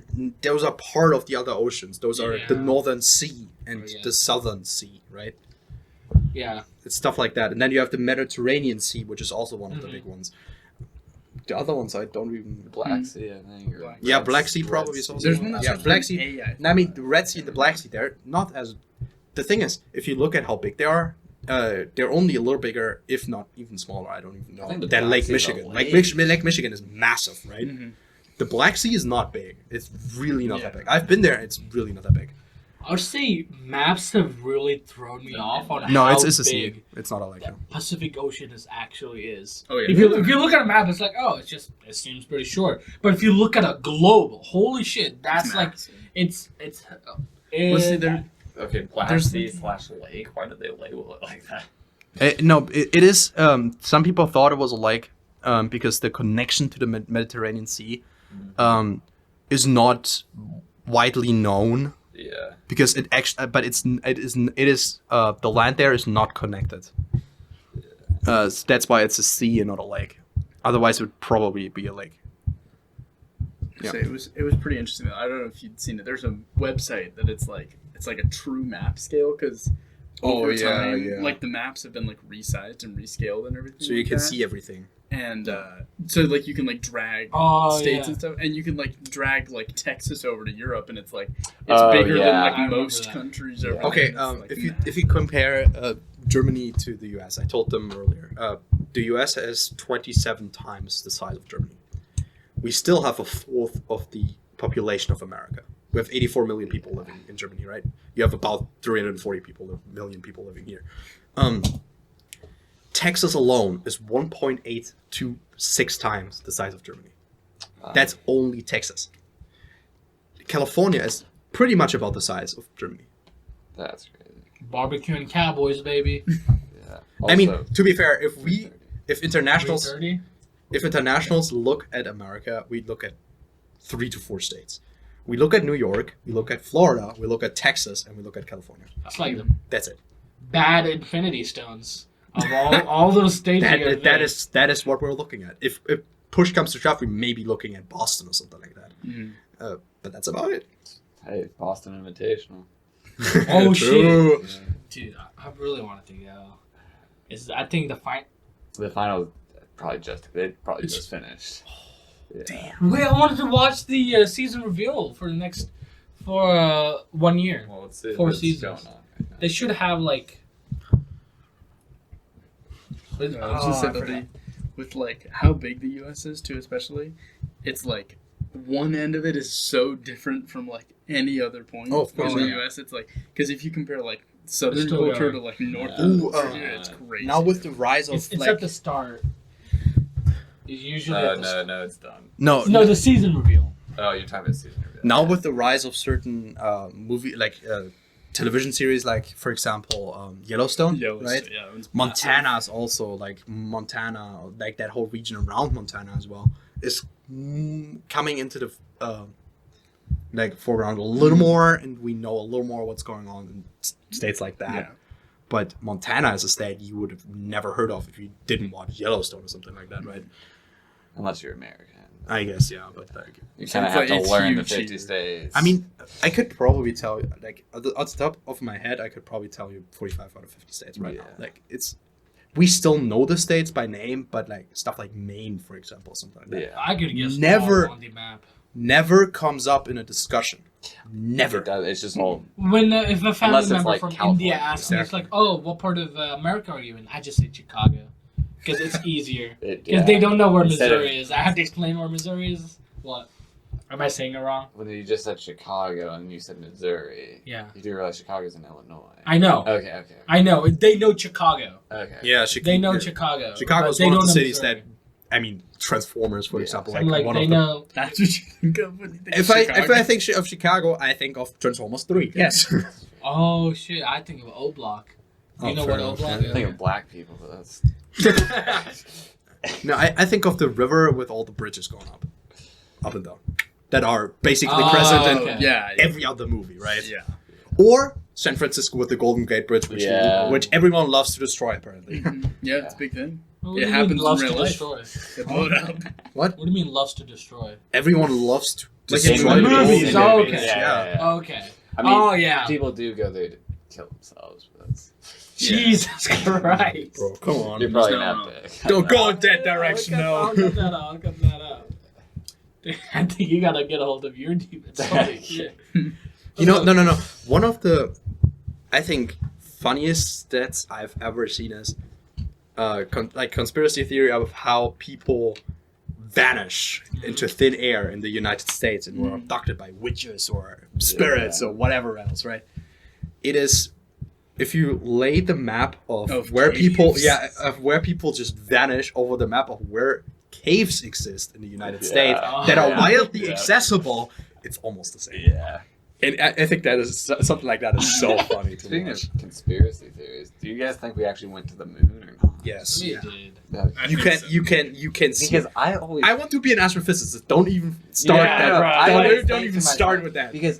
part of the other oceans. Those are the Yeah. Northern Sea and Oh, yeah. the Southern Sea, right? Yeah. It's stuff like that. And then you have the Mediterranean Sea, which is also one of the Mhm. big ones. The other ones I don't even. Black Sea, I think. Or Yeah, Black Red Sea probably is Sea. also There's one. no Yeah, such Black thing Sea. as AI. I mean, the Red Sea and the Black Sea, they're not as. The thing is, if you look at how big they are, they're only a little bigger, if not even smaller. I don't even know. I think the Than Black Lake Sea is a Michigan. lake. Lake Michigan is massive, right? Mhm. The Black Sea is not big. It's really not Yeah. that big. I've been there. It's really not that big. I would say maps have really thrown me off on No, how it's a big sea. It's not a lake. the No. Pacific Ocean actually is. Oh, yeah. If you look at a map, it's like, oh, it seems pretty short. But if you look at a globe, holy shit, that's like it's Well, see, there- Okay, Black There's- Sea / lake. Why did they label it like that? No, it is. Some people thought it was a lake because the connection to the Mediterranean Sea is not widely known Yeah. because it actually, but it is the land there is not connected. So that's why it's a sea and not a lake. Otherwise, it would probably be a lake. Yeah. So it was pretty interesting. I don't know if you'd seen it. There's a website that it's like a true map scale because over time, like the maps have been like resized and rescaled and everything. So you like can that. see everything. And so like you can like drag states and stuff, and you can like drag like Texas over to Europe, and it's like bigger than I like remember most that. countries over. Okay, there. It's, like, if you massive. compare Germany to the US, I told them earlier, the US has 27 times the size of Germany. We still have a fourth of the population of America. We have 84 million people living in Germany, right? You have about 340 million people living here. Texas alone is 1.826 times the size of Germany. That's only Texas. California is pretty much about the size of Germany. That's crazy. Barbecue and Cowboys, baby. Yeah. I mean, Also, to be fair, if internationals 330. look at America, we look at 3 to 4 states. We look at New York, we look at Florida, we look at Texas, and we look at California. That's like the That's it. bad Infinity Stones of all those states. you guys That is what we're looking at. If push comes to shove, we may be looking at Boston or something like that. Mhm. But that's about it. hey, Boston Invitational. Oh, True. Yeah. Dude, I really want to go. I think the fight. The final probably just finished. Yeah. Damn. Wait, I wanted to watch the season reveal for 1 year. Well, let's see 4 what's seasons. going on right now. They should have like. I was just saying that with like how big the U.S. is too, especially, it's like one end of it is so different from like any other point Oh, of in course, the yeah. U.S. It's like because if you compare like southern Still culture going. to like northern Ooh, culture, yeah. it's crazy. Now with the rise of It's at the start. It's usually at the start. No, it's done. no The season reveal. Oh, you're talking about season reveal. now with the rise of certain television series, like for example Yellowstone, right? Yeah, it was Montana is also like that whole region around Montana as well is coming into the foreground a little more, and we know a little more what's going on in states like that. Yeah. But Montana is a state you would have never heard of if you didn't watch Yellowstone or something like that, right? Unless you're American. I guess, yeah, but like, You kind of Seems have to like it's learn the huge 50 here. states. I mean, I could probably tell you, like, at the top of my head, I could probably tell you 45 out of 50 states right now. Yeah. Like, we still know the states by name, but like stuff like Maine, for example, something like that, yeah. I could guess Never- all on the map. never comes up in a discussion. It Never. does. It's just all. When if a family Unless it's member like from California. India asks me, it's Exactly. like, "Oh, what part of America are you in?" I just say Chicago because it's easier. It, Because they don't know where Instead of- Missouri is. I have to explain where Missouri is. What? Am I saying it wrong? When you just said Chicago and you said Missouri, Yeah. you do realize Chicago's in Illinois. I know. Okay. I know. They know Chicago. Okay. Yeah, They know Chicago. Chicago's but they one of don't the know cities Missouri. I mean, Transformers, for Yeah. example, I'm like one they of the. know. That's what you think of when you think If of I Chicago. think of Chicago, I think of Transformers 3. Yes. Oh shit! I think of O Block. You Oh, know fair what O enough, Block yeah. I think is? of black people, but that's. No, I think of the river with all the bridges going up and down, that are basically Oh, present in okay. yeah, every other movie, right? yeah. Or San Francisco with the Golden Gate Bridge, Yeah. which everyone loves to destroy, apparently. Yeah, it's a big thing. What It do you happens mean in loves real to life. destroy? They blow it up. What do you mean loves to destroy? Everyone loves to Like in destroy the the movies. Golden Oh, Gate okay. Bridge, Yeah. Okay. I mean, Oh yeah. people do go there to kill themselves, but that's. Jesus Christ. Bro, come on. You're probably no, not no. big. Don't go in that direction, I'll no. cut that out. I'll cut that out. I think you gotta get a hold of your demons. Holy shit. You know, no. One of the, I think, funniest stats I've ever seen is, conspiracy theory of how people vanish into thin air in the United States and were abducted by witches or spirits or whatever else, right? It is, if you lay the map of where people, caves. of where people just vanish over the map of where caves exist in the United Yeah. States Oh, that are yeah. wildly Yeah. accessible, it's almost the same. Yeah. And I think that is something like that is so funny to Speaking watch. of conspiracy theories, do you guys think we actually went to the moon or not? Yes. We Yeah. did. I You think can so. you can see. Because I always. I want to be an astrophysicist. Don't even start Yeah, that. bro. I Don't, always don't think even to start myself, with that. Because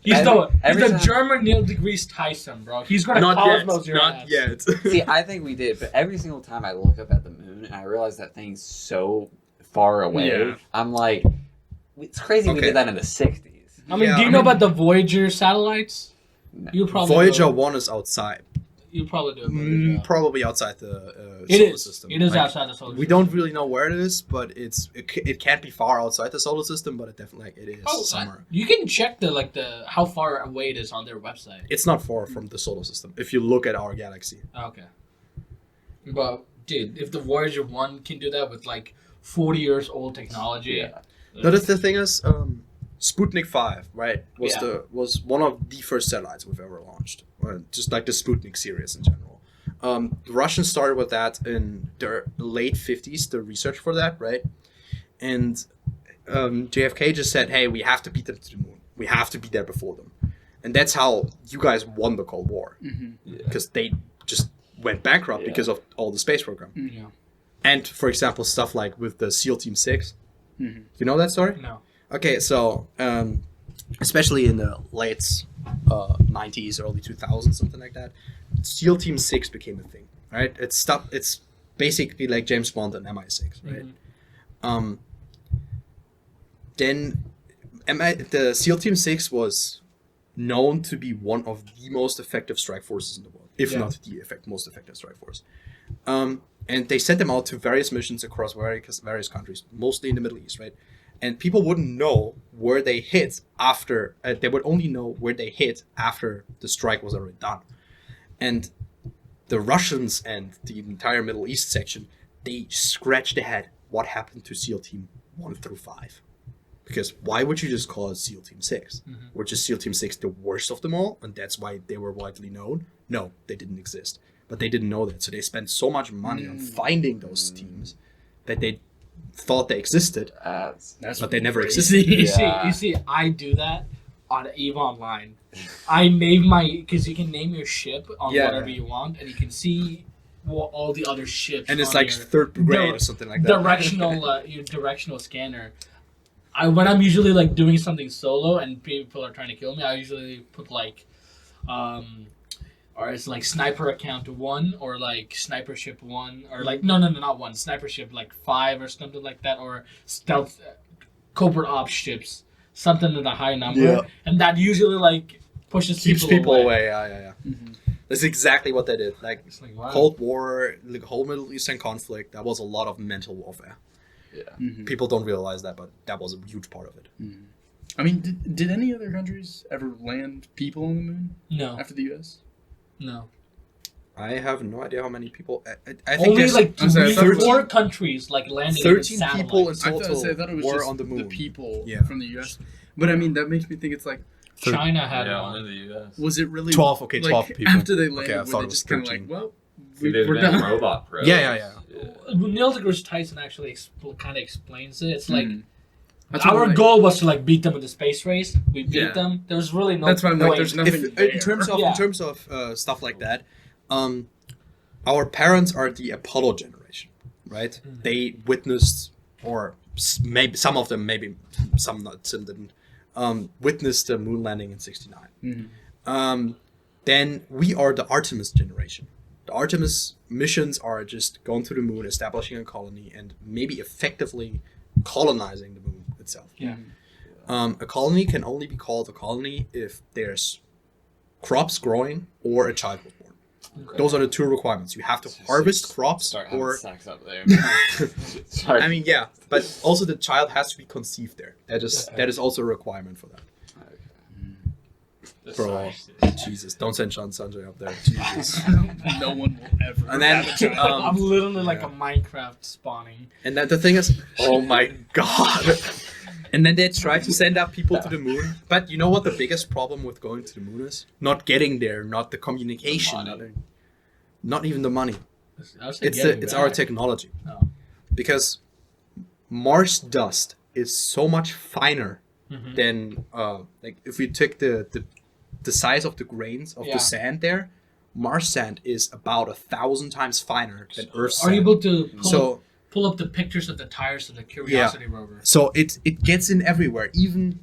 He's Every the time- German Neil deGrasse Tyson, bro. He's gonna Not cosmos yet. your Not ass. yet. see, I think we did, but every single time I look up at the moon and I realize that thing's so far away, Yeah. I'm like, It's crazy we Okay. did that in the 60s. I mean, Yeah, do you I know mean- about the Voyager satellites? No. You probably Voyager do. 1 is outside. You probably do. A better job. Probably outside the It solar is. system. It is Like, outside the solar we system. don't really know where it is, but it can't be far outside the solar system, but it definitely it is Oh, somewhere. you can check the how far away it is on their website. It's not far from the solar system if you look at our galaxy. Okay. But dude, if the Voyager 1 can do that with like 40 years old technology, Yeah. No, the thing is, Sputnik 5, right, Yeah. was one of the first satellites we've ever launched, just like the Sputnik series in general. The Russians started with that in the late 50s, the research for that, right? And JFK just said, hey, we have to beat them to the moon. We have to be there before them. And that's how you guys won the Cold War, Yeah. because they just went bankrupt Yeah. because of all the space program. Yeah. And, for example, stuff like with the SEAL Team 6. Mhm. You know that story? No. Okay, so especially in the late 90s, early 2000s, something like that, SEAL Team 6 became a thing, right? It's basically like James Bond and MI6, right? Mhm. Then the SEAL Team 6 was known to be one of the most effective strike forces in the world, if Yeah. not the most effective strike force. And they sent them out to various missions across various countries, mostly in the Middle East, right? And people wouldn't know where they hit after. They would only know where they hit after the strike was already done. And the Russians and the entire Middle East section, they scratched their head. What happened to SEAL Team 1 through 5? Because why would you just call it SEAL Team 6? Mhm. Which is SEAL Team 6 the worst of them all, and that's why they were widely known? No, they didn't exist. But they didn't know that, so they spent so much money on finding those teams that they thought they existed, That's but they never crazy. existed. Yeah. You see, I do that on EVE Online. I name because you can name your ship on Yeah. whatever you want, and you can see all the other ships. And it's on like your third brigade Dir- or something like that. your directional scanner. When I'm usually like doing something solo and people are trying to kill me, I usually put like, or it's like sniper account 1 or like sniper ship 1 or like no not 1 sniper ship like 5 or something like that, or stealth covert ops ships, something with a high number, Yeah. and that usually like pushes Keeps people away. Yeah. Mhm. That's exactly what they did. Like It's like wow. Cold War, the whole Middle Eastern conflict, that was a lot of mental warfare. Mhm. People don't realize that, but that was a huge part of it. I mean, did any other countries ever land people on the moon No, after the U.S.? no. I have no idea how many people. I think Only there's like I'm sorry, I thought it was- 4 countries like landing 13 in people in satellites. total I thought it was were just on the moon. people Yeah. from the U.S. But I mean, that makes me think it's like, China had Yeah, one. only the U.S. was it really 12, okay, like, 12 people. after they Okay, landed? I were thought they it was just kind of 13. like, well, They've we're been done. robot probes. Yeah. Neil deGrasse Tyson actually kind of explains it. It's like That's our what, goal was to like beat them in the space race. We beat Yeah. them. There was really no. That's why I'm like, point. there's nothing there. In terms of Yeah. stuff like that, our parents are the Apollo generation, right? Mm. They witnessed, or maybe some of them, maybe some not, some didn't, witnessed the moon landing in '69. Mhm. Then we are the Artemis generation. The Artemis missions are just going to the moon, establishing a colony, and maybe effectively colonizing the moon itself. Yeah. A colony can only be called a colony if there's crops growing or a child was born. Okay. Those are the 2 requirements. You have to harvest crops Start having or... sex up there. Sorry. I mean, yeah, but also the child has to be conceived there. That is also a requirement for that. Bro, Jesus, don't send Sean Sanjay up there. Jesus. no one will ever. And then, have a child. I'm literally like yeah. a Minecraft spawning. And then the thing is, oh my god. And then they try to send up people to the moon. But you know what the biggest problem with going to the moon is? Not getting there, not the communication, The money. not even the money. I was like, It's our technology. Oh. Because Mars dust is so much finer Mhm. than like if we take the size of the grains of Yeah. the sand there, Mars sand is about 1,000 times finer than Earth Are you sand. able to pull up the pictures of the tires of the Curiosity rover? So it gets in everywhere. Even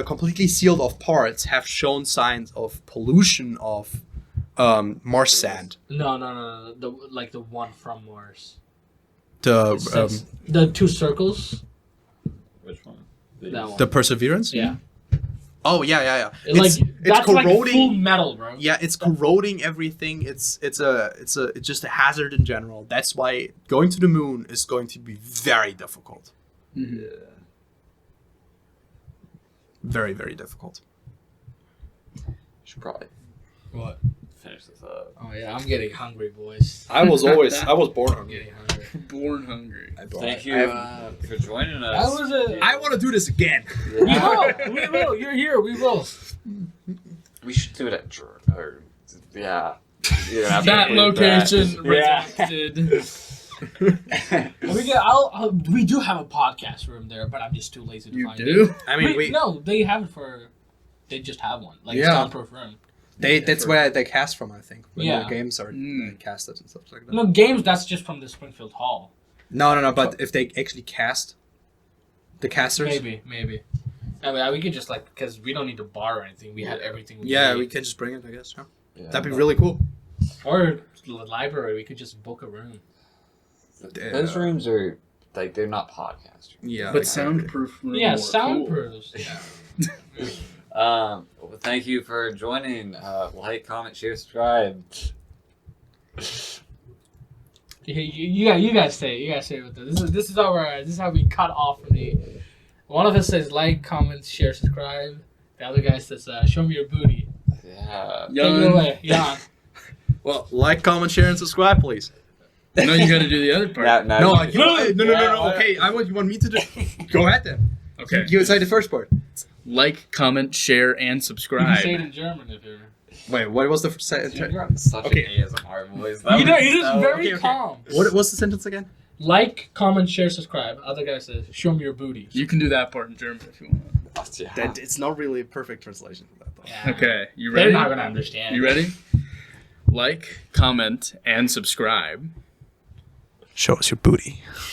completely sealed off parts have shown signs of pollution of Mars sand. No. The one from Mars. The It says- the 2 circles. Which one? That one. The Perseverance? Yeah. Oh yeah. That's like full corroding. metal, bro. Yeah, it's corroding everything. It's just a hazard in general. That's why going to the moon is going to be very difficult. Yeah. Very, very difficult. Should probably What? finish this up. Oh yeah, I'm getting hungry, boys. I was born I'm hungry. getting hungry. Born hungry. Thank you for joining us. That was a. I want to do this again. We will. We will. You're here. We will. We should do it at or yeah. You're gonna have to That bleep location Yeah. redacted. We do have a podcast room there, but I'm just too lazy to You find it. do? I mean, we No, they have it for. They just have one, like Yeah. soundproof room. that's where they cast from, I think. When Yeah. their games are Mm. casted and stuff like that. No games. That's just from the Springfield Hall. No. But if they actually cast the casters, Maybe. I mean, we could just because we don't need to borrow anything. We have everything. yeah, need. we can just bring it. I guess. Yeah. Yeah. That'd be really cool. Or the library. We could just book a room. Those rooms are like they're not podcast rooms. Yeah. But soundproof room. Yeah, more soundproofs. Well, thank you for joining. Like, comment, share, subscribe. You guys say it. You guys say it with this. This is how we cut off from the. One of us says like, comment, share, subscribe. The other guy says show me your booty. Yeah. Take it away, Jan. Well, like, comment, share, and subscribe, please. No, you got to do the other part. Now No, you- no. Okay, you want me to do. Go ahead then. Okay. You say the first part. Like, comment, share, and You can subscribe. say it in German if you're. Wait, what was the sentence? You're on such Okay. an ASMR voice. That You know, was you're just so- very okay. calm. What was the sentence again? Like, comment, share, subscribe. Other guy says show me your booty. You can do that part in German if you want. Yeah. That it's not really a perfect translation of that though. Yeah. Okay, you They're ready? not gonna understand. You ready? Like, comment, and subscribe. Show us your booty.